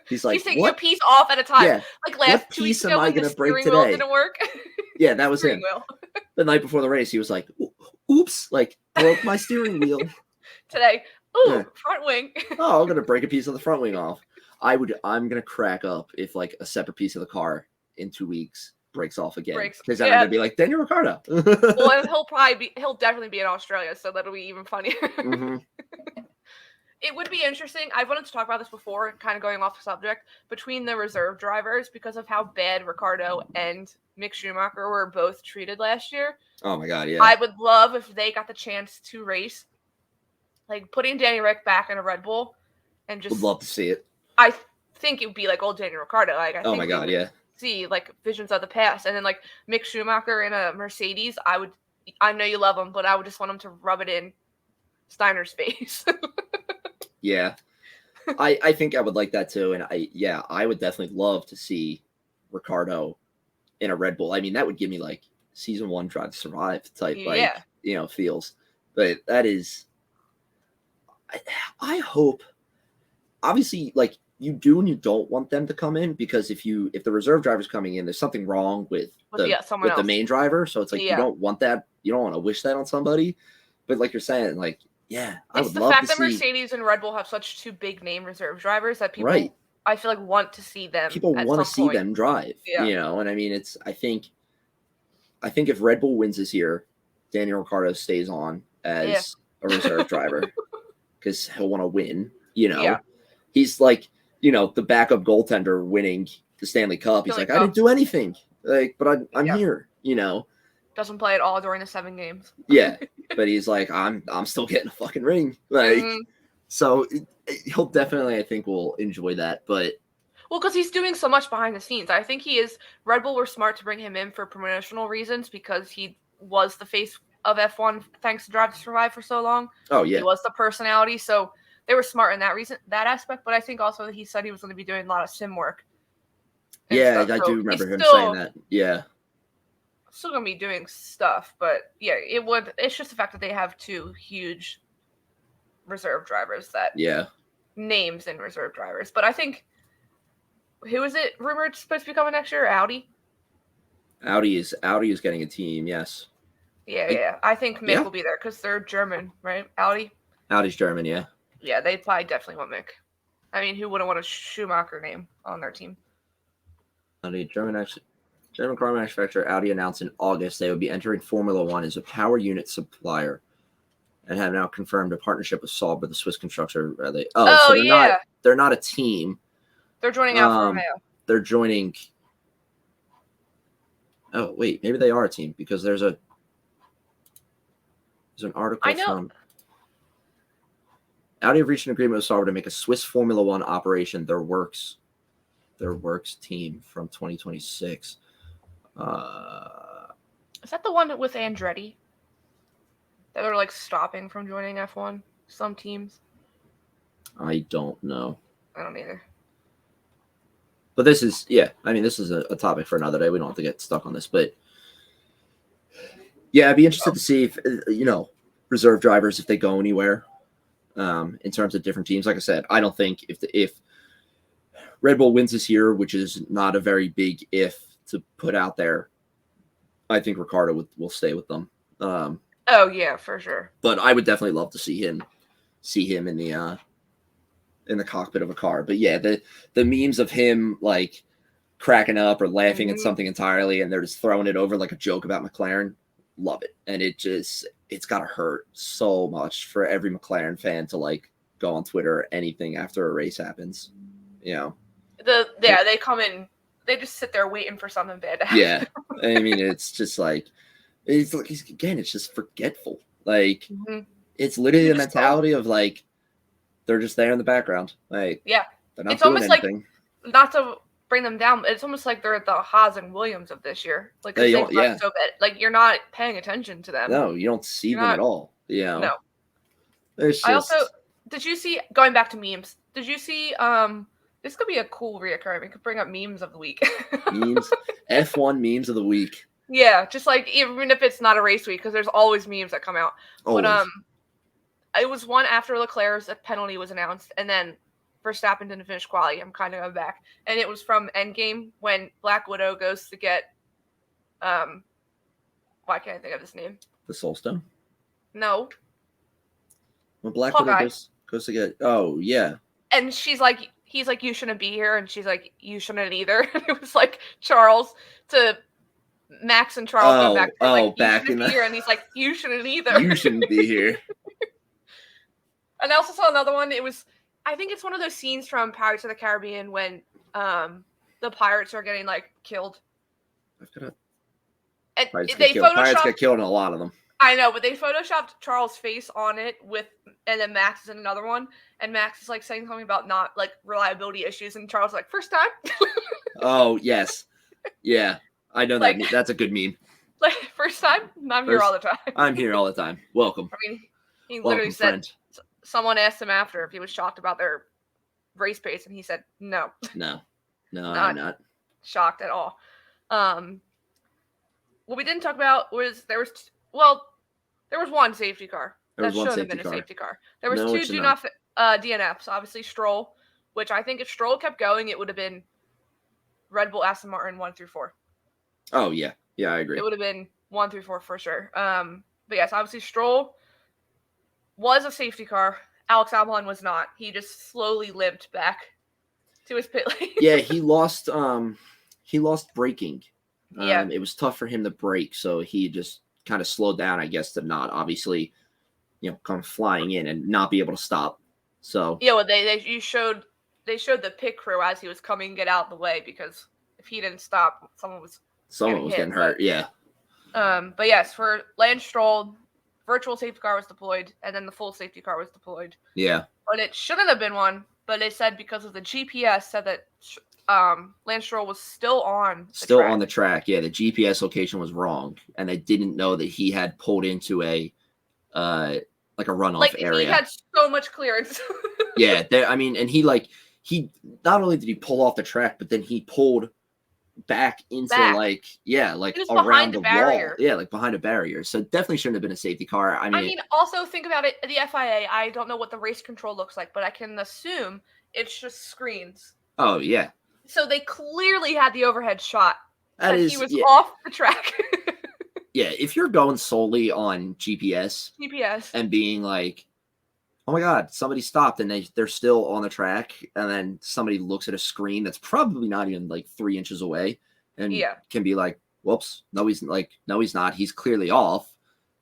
he's like, he's taking a piece off at a time. Yeah. Like last 2 weeks ago, when the steering wheel didn't work. Yeah, that was Steering him. wheel. The night before the race, he was like, oops, like, broke my steering wheel. Today, front wing. Oh, I'm going to break a piece of the front wing off. I'm going to crack up if, like, a separate piece of the car in 2 weeks breaks off again. Because then I'm going to be like, Daniel Ricciardo. Well, and he'll definitely be in Australia, so that'll be even funnier. Mm-hmm. It would be interesting. I wanted to talk about this before, kind of going off the subject, between the reserve drivers because of how bad Ricciardo and Mick Schumacher were both treated last year. Oh, my God, yeah. I would love if they got the chance to race, like putting Danny Rick back in a Red Bull and just... Would love to see it. I think it would be like old Daniel Ricciardo. Like, I oh, think my God, yeah. See, like, visions of the past. And then, like, Mick Schumacher in a Mercedes, I know you love him, but I would just want him to rub it in Steiner's face. Yeah, I think I would like that too, and I would definitely love to see Ricciardo in a Red Bull. I mean, that would give me like season 1 Drive to Survive type, feels. But that is, I hope. Obviously, like you do and you don't want them to come in because if the reserve driver's coming in, there's something wrong with the main driver. So it's like you don't want that. You don't want to wish that on somebody. But like you're saying, like. Yeah, I would love to see. It's the fact that Mercedes and Red Bull have such 2 big name reserve drivers that people, I feel like, want to see them. People want to see them drive, and I mean, I think if Red Bull wins this year, Daniel Ricciardo stays on as a reserve driver because he'll want to win. He's like, the backup goaltender winning the Stanley Cup. He's like, I didn't do anything, like, but I'm here. Doesn't play at all during the 7 games. Yeah, but he's like, I'm still getting a fucking ring. Like, so he'll definitely, I think, will enjoy that. But because he's doing so much behind the scenes. I think he is. Red Bull were smart to bring him in for promotional reasons because he was the face of F1 thanks to Drive to Survive for so long. Oh yeah, he was the personality. So they were smart in that aspect. But I think also that he said he was going to be doing a lot of sim work. Yeah, I do remember him saying that. Yeah. Still gonna be doing stuff, but yeah, it's just the fact that they have 2 huge reserve drivers names in reserve drivers. But I think who is it rumored supposed to be coming next year? Audi is getting a team, yes. Yeah. I think Mick will be there because they're German, right? Audi's German, yeah. Yeah, they probably definitely want Mick. I mean, who wouldn't want a Schumacher name on their team? Audi, German car manufacturer Audi announced in August they would be entering Formula One as a power unit supplier and have now confirmed a partnership with Sauber, the Swiss constructor. They're not a team. They're joining Alfa Romeo. They're joining. Oh, wait, maybe they are a team because there's an article from Audi have reached an agreement with Sauber to make a Swiss Formula One operation their works team from 2026. Is that the one with Andretti? That are like stopping from joining F1? Some teams. I don't know. I don't either. But this is a topic for another day. We don't have to get stuck on this, but yeah, I'd be interested to see if reserve drivers if they go anywhere. In terms of different teams, like I said, I don't think if Red Bull wins this year, which is not a very big if to put out there, I think Ricciardo will stay with them. Oh yeah, for sure. But I would definitely love to see him in the cockpit of a car. But yeah, the memes of him like cracking up or laughing at something entirely, and they're just throwing it over like a joke about McLaren. Love it, and it's gotta hurt so much for every McLaren fan to like go on Twitter or anything after a race happens. They come in. They just sit there waiting for something bad to happen. Yeah, I mean, it's just like it's just forgetful. Like it's literally the mentality of like they're just there in the background. Like they're not doing anything. Like, not to bring them down, it's almost like they're the Haas and Williams of this year. Like they've done so bad. Like you're not paying attention to them. No, you don't see them at all. Yeah. No. Just... I also did you see going back to memes? Did you see this could be a cool reoccurring. We could bring up memes of the week. Memes, F1 memes of the week. Yeah, just like even if it's not a race week, because there's always memes that come out. Always. But it was one after Leclerc's penalty was announced, and then Verstappen didn't finish quali. I'm kind of going back, and it was from Endgame when Black Widow goes to get Why can't I think of his name? The Soul Stone. No. When Black Widow goes to get. Oh yeah. And he's like, you shouldn't be here, and she's like, you shouldn't either. It was like Charles to Max and Charles going back. Like, back in the here, and he's like, you shouldn't either. You shouldn't be here. And I also saw another one. I think it's one of those scenes from Pirates of the Caribbean when the pirates are getting like killed. And Pirates get killed in a lot of them. I know, but they photoshopped Charles' face on it and then Max is in another one, and Max is like saying something about not like reliability issues, and Charles is like, first time. Oh yes, yeah, I know that. That's a good meme. Like, first time, I'm here all the time. I'm here all the time. Welcome. I mean, he literally said. Friend. Someone asked him after if he was shocked about their race pace, and he said no. No, I'm not shocked at all. What we didn't talk about was there was one safety car. That should have been a safety car. There was two do not DNFs. Obviously Stroll, which I think if Stroll kept going, it would have been Red Bull, Aston Martin 1 through 4. Oh yeah, I agree. It would have been 1 through 4 for sure. But yes, obviously Stroll was a safety car. Alex Albon was not. He just slowly limped back to his pit lane. Yeah, he lost braking. Yeah. It was tough for him to brake, so he just kind of slowed down, I guess, to not obviously, come flying in and not be able to stop. So yeah, well, they showed the pit crew as he was coming get out of the way, because if he didn't stop, someone was getting hurt. Yeah. But yes, for Lance Stroll, virtual safety car was deployed, and then the full safety car was deployed. Yeah. But it shouldn't have been one. But it said because of the GPS said that Lance Stroll was still on the track. Yeah, the GPS location was wrong, and they didn't know that he had pulled into a runoff area. He had so much clearance. Yeah, and he not only did he pull off the track, but then he pulled back into around the wall. Yeah, like behind a barrier. So definitely shouldn't have been a safety car. I mean, also think about it. The FIA, I don't know what the race control looks like, but I can assume it's just screens. Oh yeah. So they clearly had the overhead shot. He was off the track. Yeah, if you're going solely on GPS, and being like, oh my God, somebody stopped and they're still on the track, and then somebody looks at a screen that's probably not even like 3 inches away, and can be like, whoops, no, he's not. He's clearly off.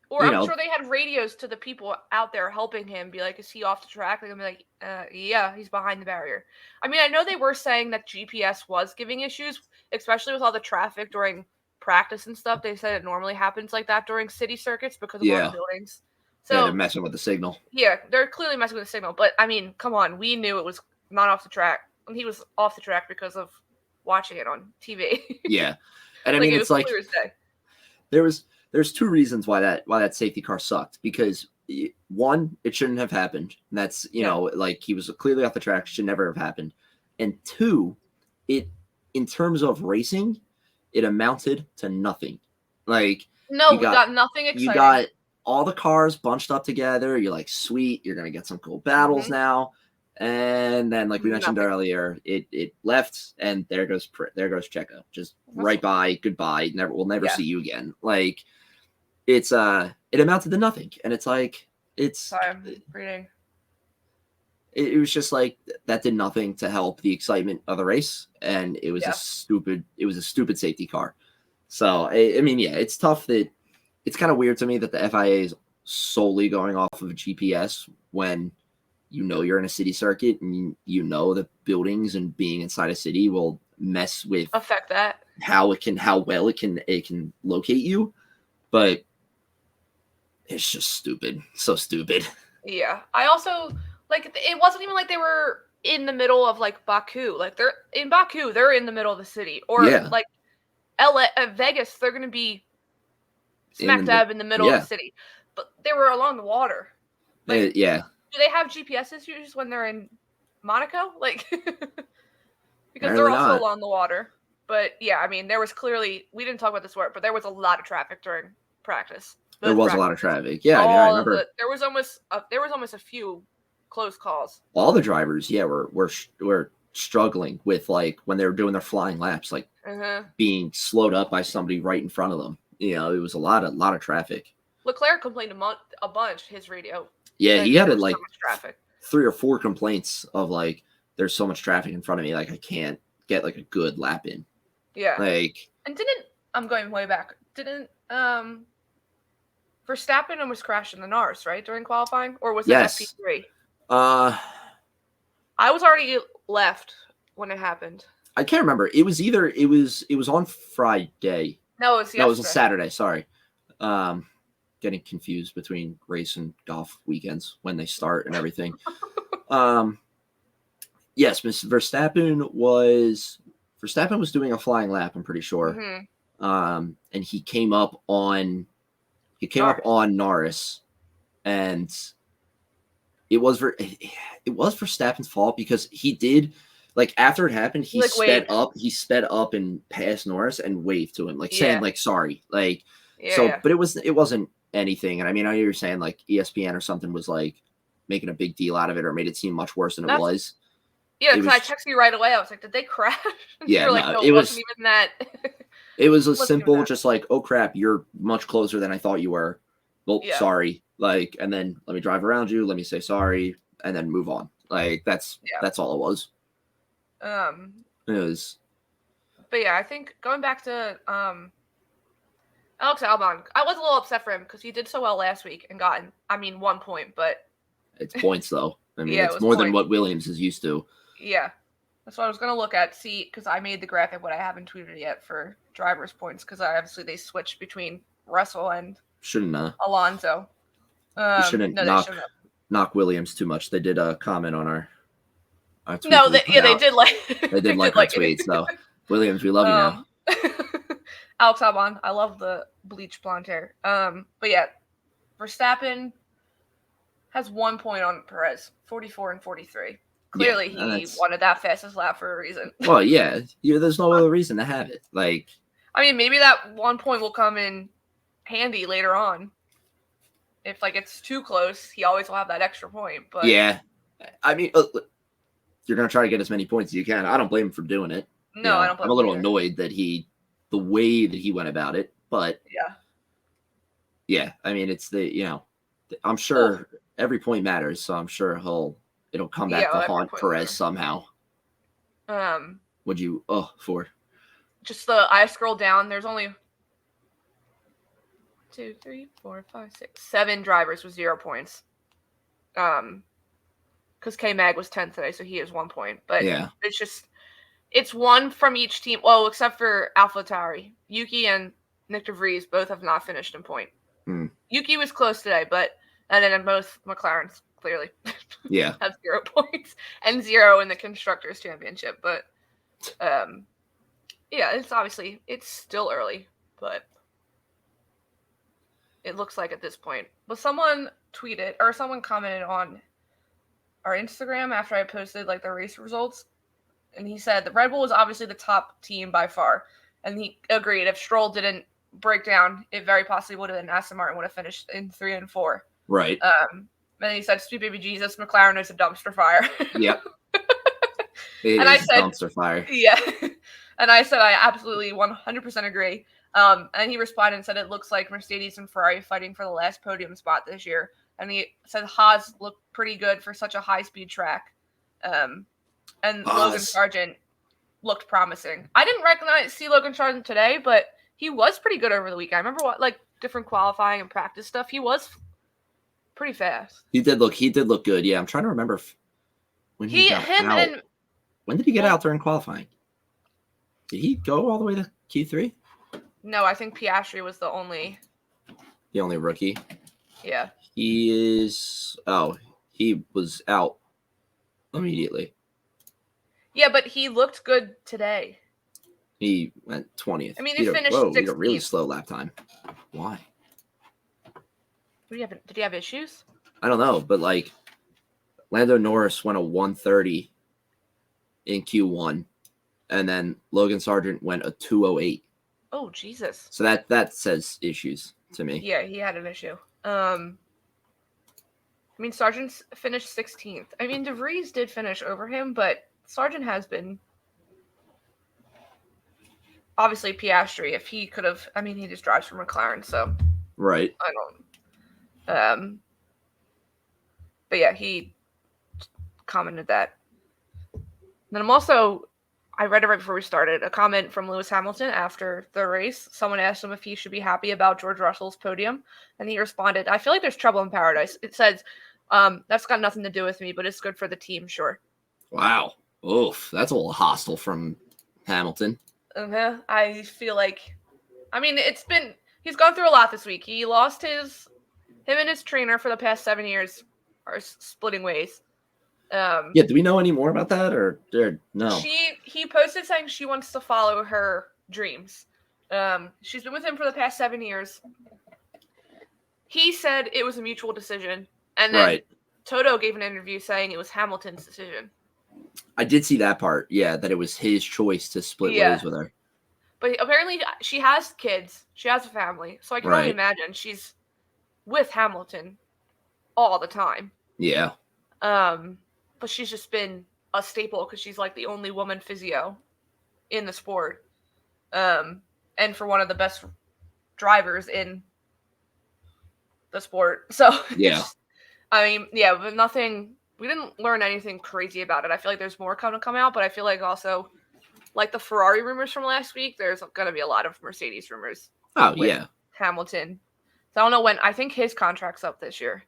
Or I'm sure they had radios to the people out there helping him, be like, is he off the track? They're gonna be like, yeah, he's behind the barrier. I mean, I know they were saying that GPS was giving issues, especially with all the traffic during practice and stuff. They said it normally happens like that during city circuits because of all the buildings. So they're messing with the signal. Yeah, they're clearly messing with the signal. But I mean, come on, we knew it was not off the track. He was off the track because of watching it on TV. Yeah, and I mean, it's like there's two reasons why that safety car sucked. Because one, it shouldn't have happened. And that's he was clearly off the track, should never have happened. And two, it in terms of racing, it amounted to nothing. Like we got nothing exciting. You got all the cars bunched up together. You're like, sweet, you're gonna get some cool battles now. And then, like we mentioned earlier, it left, and there goes Checo, just right by, goodbye. We'll never see you again. Like it amounted to nothing, and it's like Sorry, I'm reading. It was just like that did nothing to help the excitement of the race, and it was a stupid safety car. So I mean, yeah, it's tough that it's kind of weird to me that the FIA is solely going off of GPS when you're in a city circuit, and the buildings and being inside a city will affect that how well it can locate you, but it's just stupid, so stupid. Yeah, I also it wasn't even like they were in the middle of like Baku. Like they're in the middle of the city, or like LA, Vegas, they're gonna be smack dab in the middle of the city, but they were along the water. Like, do they have GPS issues when they're in Monaco? Like, because they're also along the water. But yeah, I mean, there was clearly, we didn't talk about this word, but there was a lot of traffic during practice. There was a lot of traffic. Yeah, I remember. There was almost a few close calls. All the drivers, were struggling with like when they were doing their flying laps, like being slowed up by somebody right in front of them. it was a lot of traffic. Leclerc complained a bunch. His radio. Yeah, he had so like much traffic. 3 or 4 complaints of like, there's so much traffic in front of me, like I can't get like a good lap in. Yeah. Like, and I'm going way back. Didn't Verstappen almost crashed in the Norris, right, during qualifying, or was it FP3? I was already left when it happened. I can't remember. It was on Friday. No, it was on Saturday. Sorry. Getting confused between race and golf weekends when they start and everything. Yes, Miss Verstappen was doing a flying lap, I'm pretty sure. Mm-hmm. And he came up on Norris, and it was Verstappen's fault because he did, like, after it happened, he sped up and passed Norris and waved to him, like saying like sorry, like but it wasn't anything. And I mean, I know you're saying like ESPN or something was like making a big deal out of it or made it seem much worse than it was. Yeah, because I texted you right away. I was like, "Did they crash?" Yeah, like, no, it wasn't even that. It was a simple, just like, "Oh crap, you're much closer than I thought you were." Well, sorry. Like, and then let me drive around you. Let me say sorry, and then move on. Like that's all it was. It was. But yeah, I think going back to Alex Albon, I was a little upset for him because he did so well last week and gotten, 1 point, but it's points though. I mean, it's more than what Williams is used to. Yeah, that's what I was gonna look at. See, because I made the graphic, but I haven't tweeted it yet for drivers' points because obviously they switched between Russell and Alonso. You shouldn't knock Williams too much. They did a comment on our tweet. No, they did like they did like our tweets though. Williams, we love you now. Alex Albon, I love the bleach blonde hair. But yeah, Verstappen has 1 point on Pérez, 44 and 43. Clearly, he wanted that fastest lap for a reason. Well, yeah, there's no other reason to have it. Like, I mean, maybe that 1 point will come in handy later on. If like it's too close, he always will have that extra point. But yeah, I mean, you're gonna try to get as many points as you can. I don't blame him for doing it. No, I don't blame him. I'm a little annoyed that the way that he went about it, but yeah. I mean, it's I'm sure every point matters, so I'm sure it'll come back to haunt Pérez somehow. Would you? For just I scroll down. There's only 2, 3, 4, 5, 6, 7 drivers with 0 points. Because K-Mag was 10th today, so he has 1 point. But it's one from each team. Well, except for AlphaTauri. Yuki and Nick de Vries both have not finished in point. Yuki was close today, and then both McLarens clearly have 0 points and 0 in the Constructors' Championship. But it's still early, but it looks like at this point. But someone tweeted or someone commented on our Instagram after I posted like the race results, and he said the Red Bull was obviously the top team by far, and he agreed. If Stroll didn't break down, it very possibly would have been Aston Martin would have finished in 3 and 4. Right. And he said, "Sweet baby Jesus, McLaren is a dumpster fire." Yep. I said, dumpster fire. Yeah. And I said, I absolutely 100% agree. And he responded and said, it looks like Mercedes and Ferrari fighting for the last podium spot this year. And he said Haas looked pretty good for such a high-speed track. And Logan Sargent looked promising. I didn't see Logan Sargent today, but he was pretty good over the weekend. I remember different qualifying and practice stuff. He was pretty fast. He did look good. Yeah, I'm trying to remember when he got out. When did he get out during qualifying? Did he go all the way to Q3? No, I think Piastri was the only rookie. Yeah. He was out immediately. Yeah, but he looked good today. He went 20th. I mean, he finished 16th. He had a really slow lap time. Why? Did he have issues? I don't know, but like Lando Norris went a 1:30 in Q1, and then Logan Sargent went a 2:08. Oh, Jesus. So that says issues to me. Yeah, he had an issue. Sargent finished 16th. I mean, De Vries did finish over him, but Sargent has been obviously Piastri, if he could have, I mean, he just drives for McLaren, so Right. I don't. But yeah, he commented that. Then I read it right before we started, a comment from Lewis Hamilton after the race. Someone asked him if he should be happy about George Russell's podium, and he responded, "I feel like there's trouble in paradise." It says, "That's got nothing to do with me, but it's good for the team, sure." Wow. Oof. That's a little hostile from Hamilton. I feel like, I mean, he's gone through a lot this week. He lost him and his trainer for the past 7 years are splitting ways. Yeah, do we know any more about that or no? He posted saying she wants to follow her dreams. She's been with him for the past 7 years. He said it was a mutual decision, and then Toto gave an interview saying it was Hamilton's decision. I did see that part. Yeah, that it was his choice to split ways with her. But apparently she has kids. She has a family. So I can only imagine she's with Hamilton all the time. Yeah. But she's just been a staple because she's like the only woman physio in the sport. And for one of the best drivers in the sport. So yeah. I mean, yeah, but nothing. We didn't learn anything crazy about it. I feel like there's more going to come out, but I feel like also, like the Ferrari rumors from last week, there's going to be a lot of Mercedes rumors. Oh, yeah. Hamilton. So I don't know when. I think his contract's up this year.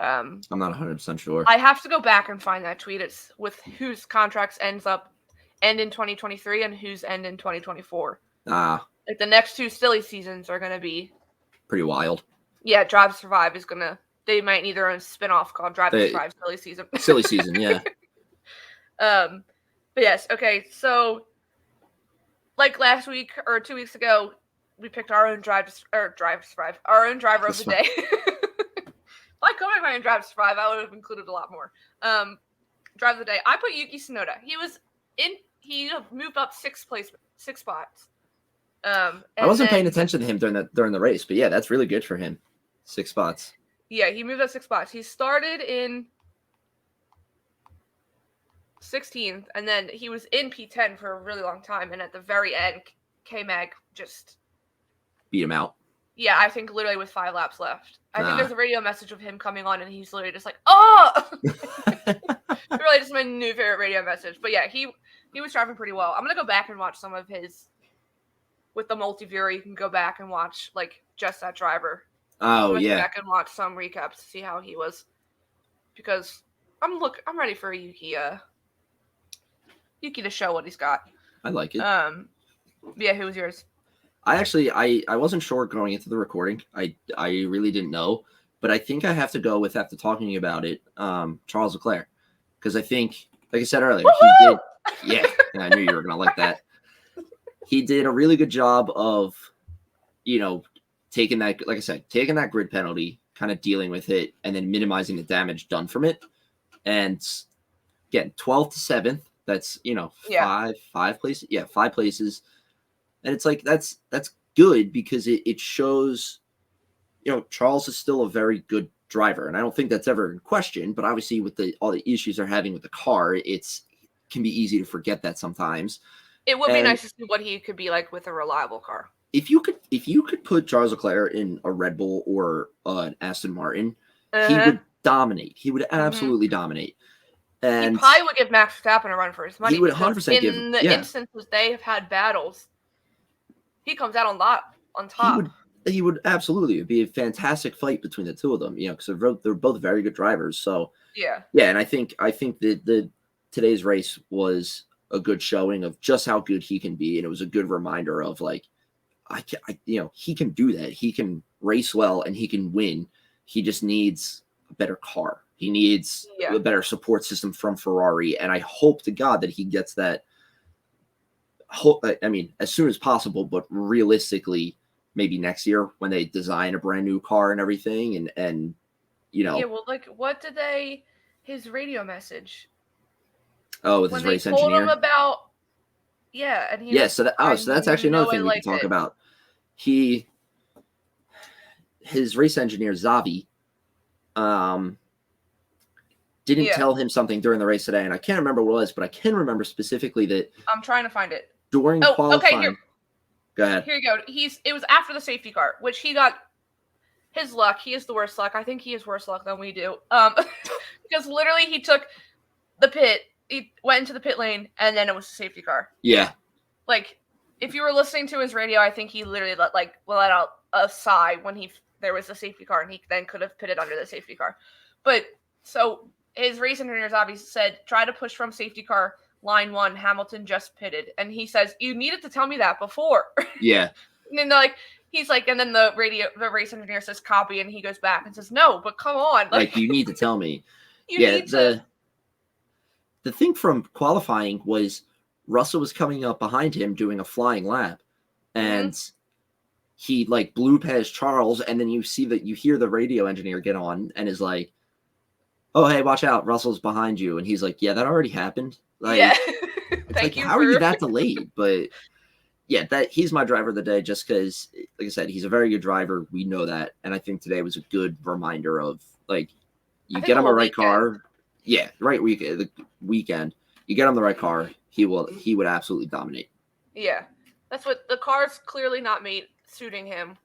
I'm not 100% sure. I have to go back and find that tweet. It's with whose contracts end in 2023 and whose end in 2024. Like the next two silly seasons are going to be pretty wild. Yeah, Drive to Survive is going to. They might need their own spinoff called Drive to Survive Silly Season. Silly Season, yeah. But yes, okay. So, like last week or 2 weeks ago, we picked our own Drive to Survive, our own driver of the day. If I could make my own Drive to Survive, I would have included a lot more. Drive of the day. I put Yuki Tsunoda. He moved up 6 spots. I wasn't paying attention to him during the race, but yeah, that's really good for him. 6 spots. Yeah, he moved up 6 spots. He started in 16th, and then he was in P10 for a really long time, and at the very end, K-Mag just beat him out. Yeah, I think literally with 5 laps left. I think there's a radio message of him coming on, and he's literally just like, "Oh!" Really, just my new favorite radio message. But yeah, he was driving pretty well. I'm gonna go back and watch some of his with the multi-viewer. You can go back and watch like just that driver. Oh yeah. Go back and watch some recaps to see how he was, because I'm ready for Yuki to show what he's got. I like it. Yeah. Who was yours? I wasn't sure going into the recording. I really didn't know, but I think I have to go with, after talking about it, Charles Leclerc, because I think, like I said earlier, he did. Yeah, I knew you were gonna like that. He did a really good job of, taking that, like I said, taking that grid penalty, kind of dealing with it, and then minimizing the damage done from it. And again, 12th to 7th. That's 5 places. Yeah, 5 places. And it's like that's good because it shows, Charles is still a very good driver, and I don't think that's ever in question. But obviously, with all the issues they're having with the car, can be easy to forget that sometimes. It would be nice to see what he could be like with a reliable car. If you could put Charles Leclerc in a Red Bull or an Aston Martin, he would dominate. He would absolutely dominate. And he probably would give Max Verstappen a run for his money. He would 100% give. In the instances they have had battles, he comes out on top. He would absolutely. It'd be a fantastic fight between the two of them. Because they're both very good drivers. So yeah, and I think that today's race was a good showing of just how good he can be, and it was a good reminder of like, he can do that. He can race well and he can win. He just needs a better car. He needs a better support system from Ferrari, and I hope to God that he gets that. As soon as possible, but realistically, maybe next year when they design a brand new car and everything, and Yeah, well, like, what did his radio message? Oh, with his race engineer. When they told him about. Yeah, and he. Yeah, so that's actually another thing we can talk about. His race engineer Xavi, didn't tell him something during the race today, and I can't remember what it was, but I can remember specifically that I'm trying to find it. during qualifying. Okay, go ahead. Here you go. It was after the safety car, which he got his luck. He is the worst luck. I think he has worse luck than we do. Because literally he took the pit, he went into the pit lane, and then it was a safety car. Yeah. Like, if you were listening to his radio, I think he literally let out a sigh when there was a safety car, and he then could have pitted under the safety car. But so his race engineers obviously said, try to push from safety car line 1. Hamilton just pitted, and he says, you needed to tell me that before. Yeah. And then he's like, and then the race engineer says copy, and he goes back and says, no, but come on, like you need to tell me. The thing from qualifying was Russell was coming up behind him doing a flying lap, and he blew past Charles, and then you hear the radio engineer get on and is like, oh, hey, watch out, Russell's behind you. And he's like, yeah, that already happened. Yeah. Thank you. How are you that delayed? But yeah, he's my driver of the day just because, like I said, he's a very good driver. We know that. And I think today was a good reminder of, you get him a right car. Yeah, the weekend. You get him the right car, he would absolutely dominate. Yeah. That's what the car's clearly not suiting him.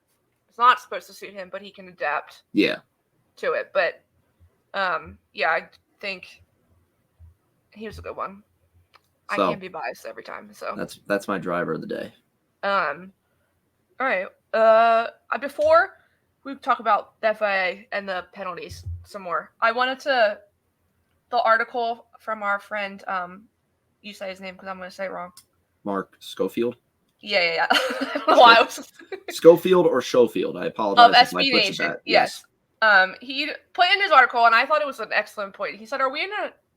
It's not supposed to suit him, but he can adapt to it. But I think he was a good one. I can't be biased every time. So that's my driver of the day. All right. Before we talk about the FIA and the penalties some more, I wanted the article from our friend, you say his name because I'm going to say it wrong. Mark Schofield? Yeah. I don't know why I was... Schofield or Schofield? I apologize. Of SB Nation, yes. He put in his article, and I thought it was an excellent point. He said, are we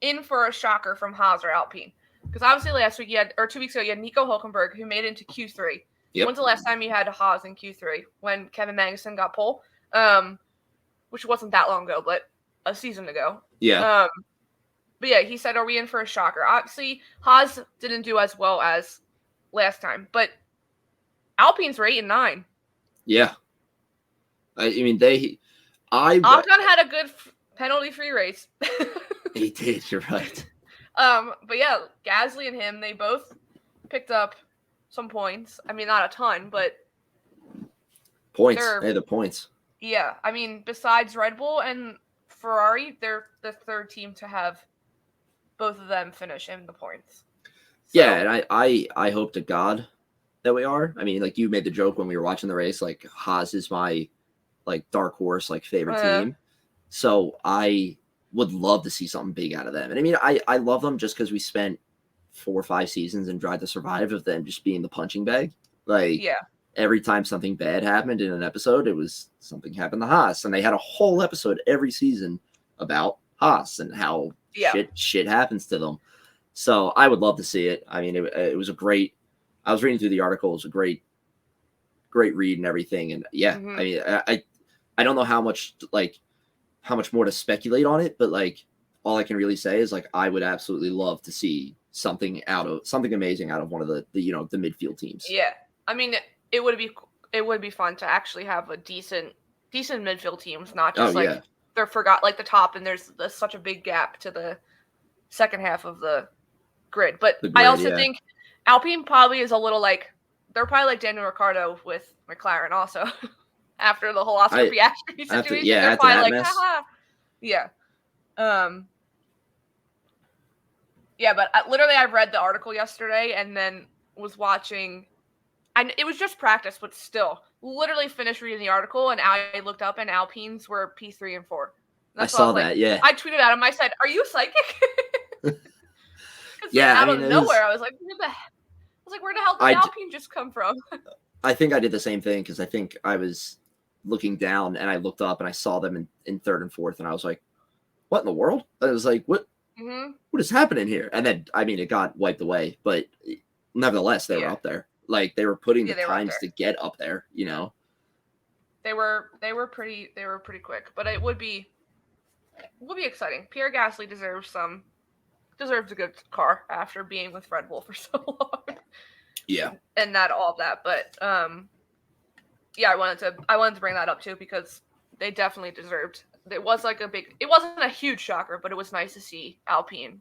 in for a shocker from Haas or Alpine? Because obviously last week 2 weeks ago, you had Nico Hülkenberg, who made it into Q3. Yep. When's the last time you had a Haas in Q3? When Kevin Magnussen got pole? Which wasn't that long ago, but a season ago. Yeah. But yeah, he said, are we in for a shocker? Obviously, Haas didn't do as well as last time, but Alpine's were 8 and 9. Yeah. I mean, Ocon had a good penalty-free race. He did, you're right. But yeah, Gasly and him, they both picked up some points. I mean, not a ton, but points. The points. Yeah, I mean, besides Red Bull and Ferrari, they're the third team to have both of them finish in the points. So, yeah, and I hope to God that we are. I mean, you made the joke when we were watching the race, Haas is my dark horse, favorite team. So I would love to see something big out of them. And I mean, I love them just because we spent 4 or 5 seasons in Drive to Survive of them just being the punching bag. Every time something bad happened in an episode, it was something happened to Haas. And they had a whole episode every season about Haas and how shit happens to them. So I would love to see it. I mean, it was a great, I was reading through the article. It was a great read and everything. And I mean, I don't know how much more to speculate on it, but all I can really say is I would absolutely love to see something amazing out of one of the midfield teams. Yeah. I mean, it would be fun to actually have a decent midfield teams, not just they're forgot the top and there's such a big gap to the second half of the grid. But I also think Alpine probably is a little they're probably like Daniel Ricciardo with McLaren also after the whole Oscar Piastri situation. They're probably haha. Yeah. Yeah, but I read the article yesterday and then was watching, and it was just practice, but still, literally finished reading the article and I looked up and Alpines were P3 and 4. I saw that, yeah. I tweeted at him, I said, "Are you psychic?" Yeah, out of nowhere, I was like, where the hell did Alpine just come from? I think I did the same thing because I think I was looking down and I looked up and I saw them in third and fourth and I was like, what in the world? I was like, what is happening here? And then, I mean, it got wiped away, but nevertheless, they were up there. They were putting the times to get up there, They were pretty quick, but it would be exciting. Pierre Gasly deserves a good car after being with Red Bull for so long. Yeah. And all of that, but I wanted to bring that up too because they definitely deserved. It wasn't a huge shocker, but it was nice to see Alpine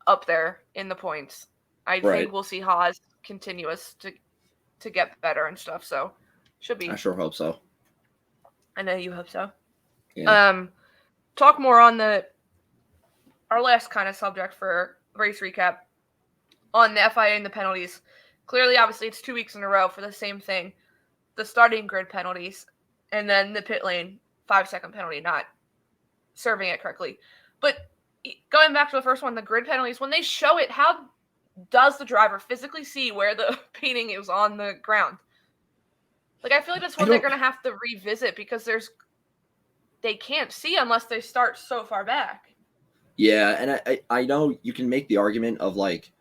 up there in the points I think we'll see Haas continuous to get better and stuff. So should be. I sure hope so. I know you hope so. Yeah. Talk more on our last kind of subject for race recap on the FIA and the penalties. Clearly, obviously, it's 2 weeks in a row for the same thing. The starting grid penalties, and then the pit lane 5-second penalty, not serving it correctly. But going back to the first one, the grid penalties, when they show it, how does the driver physically see where the painting is on the ground? Like, I feel like that's one they're going to have to revisit because they can't see unless they start so far back. Yeah, and I know you can make the argument of, like,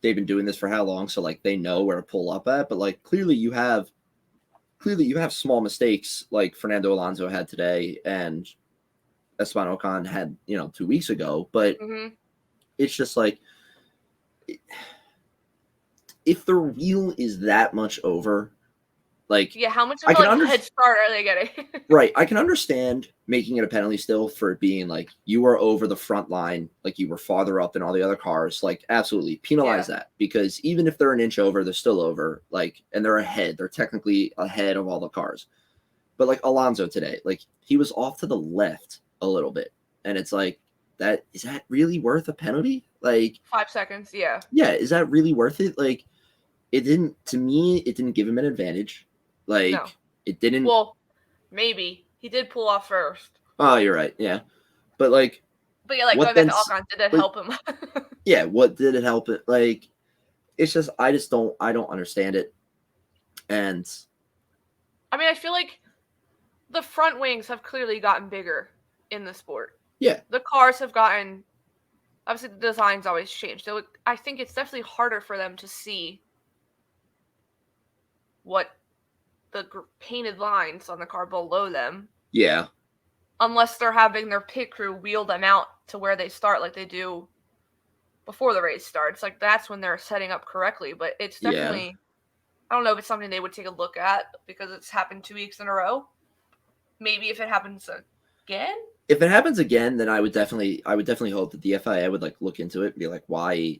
they've been doing this for how long, so, like, they know where to pull up at, but, like, clearly you have small mistakes like Fernando Alonso had today and Esteban Ocon had, 2 weeks ago, but it's just like, if the wheel is that much over, like, yeah, how much of a head start are they getting? Right, I can understand making it a penalty still for it being like you were over the front line, like you were farther up than all the other cars. Like, absolutely penalize that, because even if they're an inch over, they're still over. Like, and they're ahead. They're technically ahead of all the cars. But like Alonso today, like he was off to the left a little bit, and it's like, is that really worth a penalty? Like 5 seconds, yeah. Yeah, is that really worth it? Like, it didn't give him an advantage. Like, no. It didn't. Well, maybe he did pull off first. Oh, you're right. Yeah, but yeah, like going back to Ocon, did that help him? Yeah, what did it help it? Like, it's just I don't understand it. And I mean, I feel like the front wings have clearly gotten bigger in the sport. Yeah, the cars have gotten. Obviously, the design's always changed. So I think it's definitely harder for them to see what the painted lines on the car below them. Yeah. Unless they're having their pit crew wheel them out to where they start like they do before the race starts. Like, that's when they're setting up correctly. But it's definitely... Yeah. I don't know if it's something they would take a look at because it's happened 2 weeks in a row. Maybe if it happens again? If it happens again, then I would definitely hope that the FIA would like look into it and be like, why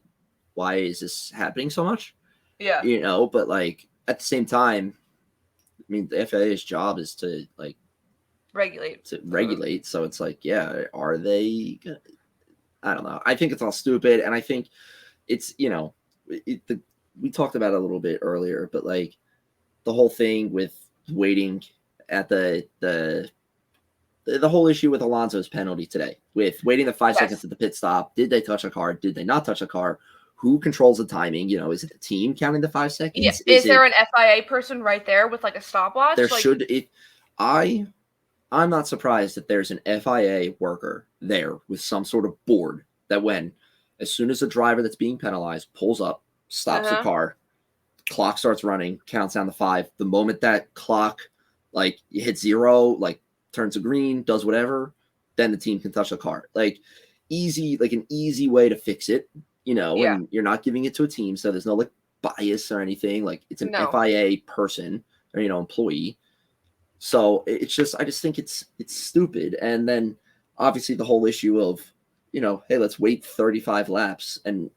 is this happening so much? Yeah. But like at the same time, I mean, the FIA's job is to like regulate. So it's like, yeah, are they? I don't know. I think it's all stupid, and I think it's we talked about it a little bit earlier, but like the whole thing with waiting at the whole issue with Alonso's penalty today, with waiting the 5 seconds at the pit stop. Did they touch a car? Did they not touch a car? Who controls the timing? Is it the team counting the 5 seconds? Yeah. Is there an FIA person right there with like a stopwatch? There should. I'm not surprised that there's an FIA worker there with some sort of board that as soon as the driver that's being penalized pulls up, stops the car, clock starts running, counts down to 5. The moment that clock like hits 0, like turns to green, does whatever, then the team can touch the car. Like an easy way to fix it. And you're not giving it to a team, so there's no like bias or anything. Like, it's an FIA person or employee. So it's just, I just think it's stupid. And then obviously the whole issue of, hey, let's wait 35 laps and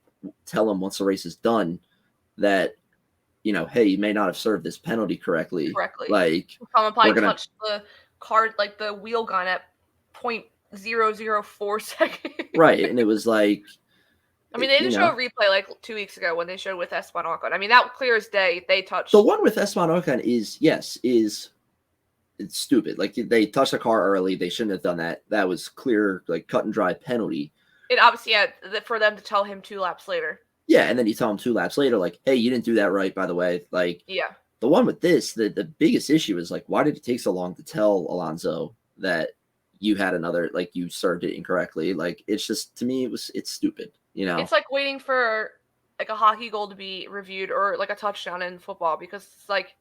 tell them once the race is done that, hey, you may not have served this penalty correctly. Like, someone probably touched the car, like the wheel gun at 0.004 seconds. Right. And it was like, I mean, they didn't show a replay like 2 weeks ago when they showed with Esteban Ocon. I mean, that clear as day, they touched. The one with Esteban Ocon it's stupid. Like, they touched the car early. They shouldn't have done that. That was clear, like, cut and dry penalty. It obviously had for them to tell him 2 laps later. Yeah, and then you tell him 2 laps later, like, hey, you didn't do that right, by the way. Like, yeah. The one with this, the biggest issue is, like, why did it take so long to tell Alonso that you had another, like, you served it incorrectly? Like, it's just, to me, it's stupid, It's like waiting for, like, a hockey goal to be reviewed or, like, a touchdown in football because it's, like,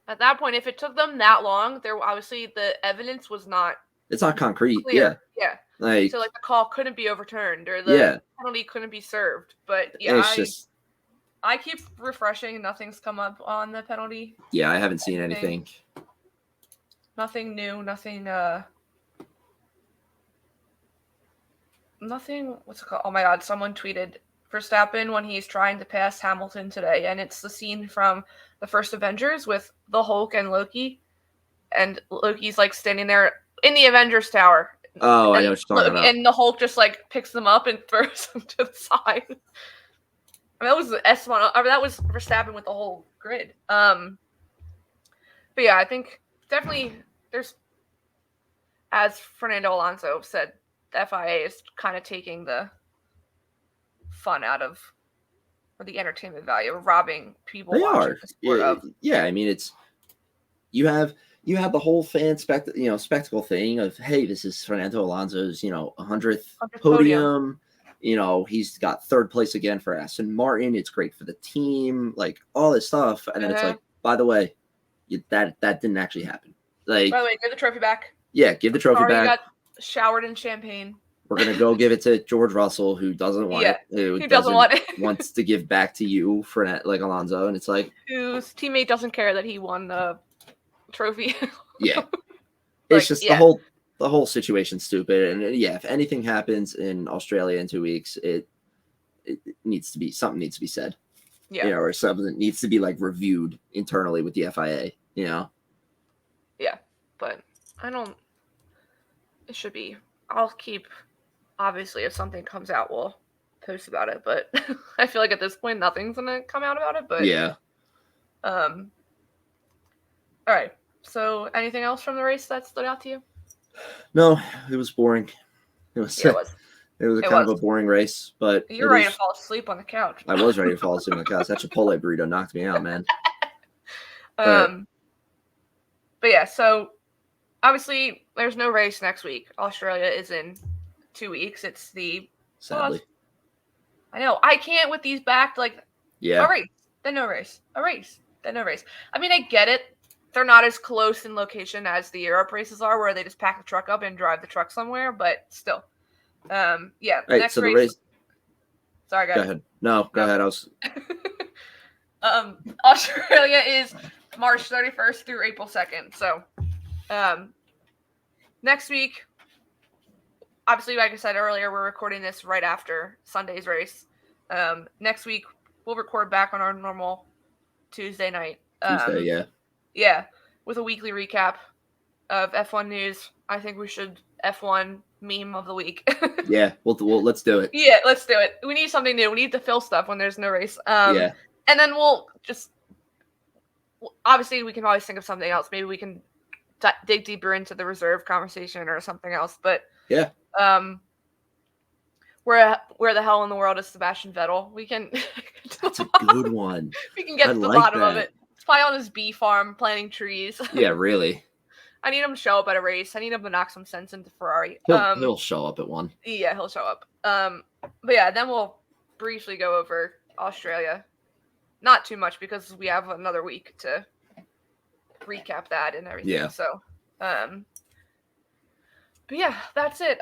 at that point, if it took them that long, obviously the evidence was not. It's not concrete. Clear. Yeah. Like, so, like, the call couldn't be overturned or the penalty couldn't be served. But yeah, I keep refreshing. Nothing's come up on the penalty. Yeah, I haven't seen anything. Nothing new. Nothing. Nothing. What's it called? Oh my God! Someone tweeted Verstappen when he's trying to pass Hamilton today, and it's the scene from the first Avengers with the Hulk and Loki, and Loki's like standing there in the Avengers Tower. Oh, I know what you're talking about. And the Hulk just like picks them up and throws them to the side. I mean, that was the S1. I mean, that was Verstappen with the whole grid. But yeah, I think definitely there's, as Fernando Alonso said, the FIA is kind of taking the fun out of, or the entertainment value of robbing people. They are. Yeah, I mean, it's you have the whole fan spectacle thing of, hey, this is Fernando Alonso's 100th podium. He's got third place again for Aston Martin. It's great for the team, like all this stuff. And then it's like, by the way, that didn't actually happen. Like, by the way, give the trophy back. Yeah, give the trophy back. Got showered in champagne. We're gonna go give it to George Russell, who doesn't want it. Who doesn't want it? Wants to give back to you for like Alonso, and it's like whose teammate doesn't care that he won the trophy. Yeah, it's just the whole situation's stupid. And yeah, if anything happens in Australia in 2 weeks, it needs to be something needs to be said. Yeah, or something needs to be like reviewed internally with the FIA. Yeah, but I don't. It should be. I'll keep. Obviously, if something comes out, we'll post about it. But I feel like at this point, nothing's gonna come out about it. But yeah. All right. So, anything else from the race that stood out to you? No, it was boring. It was kind of a boring race, but you're ready to fall asleep on the couch. I was ready to fall asleep on the couch. That Chipotle burrito knocked me out, man. But yeah, so obviously there's no race next week. Australia is in 2 weeks. It's the sadly. I know. I can't with these back a race, then no race. A race, then no race. I mean, I get it. They're not as close in location as the Europe races are, where they just pack the truck up and drive the truck somewhere, but still. Yeah. Right, next so race. the race. Sorry, go ahead. No, go ahead. I was. Australia is March 31st through April 2nd. So, next week, obviously, like I said earlier, we're recording this right after Sunday's race. Next week, we'll record back on our normal Tuesday night. Tuesday, yeah. Yeah, with a weekly recap of F1 news. I think we should F1 meme of the week. Yeah, we'll let's do it. Yeah, let's do it. We need something new. We need to fill stuff when there's no race. Yeah. And then we'll just, obviously, we can always think of something else. Maybe we can dig deeper into the reserve conversation or something else. But yeah. Where the hell in the world is Sebastian Vettel? We can. That's a good one. We can get to the bottom of it. He's probably on his bee farm planting trees. Yeah, really. I need him to show up at a race. I need him to knock some sense into Ferrari. He'll show up at one. Yeah, he'll show up. But yeah, then we'll briefly go over Australia. Not too much because we have another week to recap that and everything. Yeah. So, but yeah, that's it.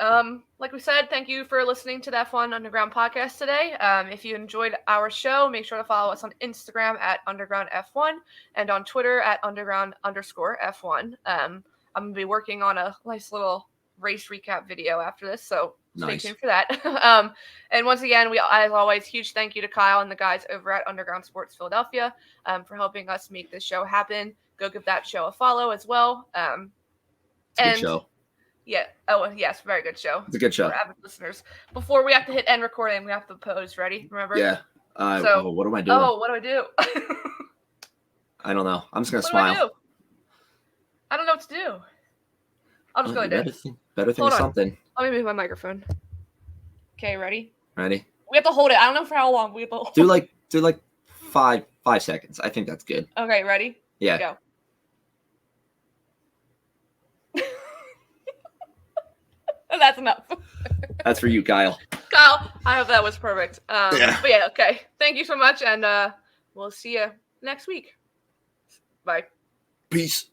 Like we said, thank you for listening to the F1 Underground podcast today. If you enjoyed our show, make sure to follow us on Instagram at Underground F1 and on Twitter at Underground_F1. I'm going to be working on a nice little race recap video after this, so stay tuned for that. And once again, we, as always, huge thank you to Kyle and the guys over at Underground Sports Philadelphia for helping us make this show happen. Go give that show a follow as well. It's a good show. Yeah. Oh, yes. Very good show. It's a good show. For avid listeners. Before we have to hit end recording, we have to pose. Ready? Remember? Yeah. What am I doing? Oh, what do I do? I don't know. I'm just going to smile. I don't know what to do. I'll just go like this. Better think of something. Let me move my microphone. Okay, ready? Ready? We have to hold it. I don't know for how long. We have to hold it. Do like 5 seconds. I think that's good. Okay, ready? Yeah. Go. That's enough. That's for you, Kyle. Kyle, I hope that was perfect. Yeah. But yeah, okay. Thank you so much, and we'll see you next week. Bye. Peace.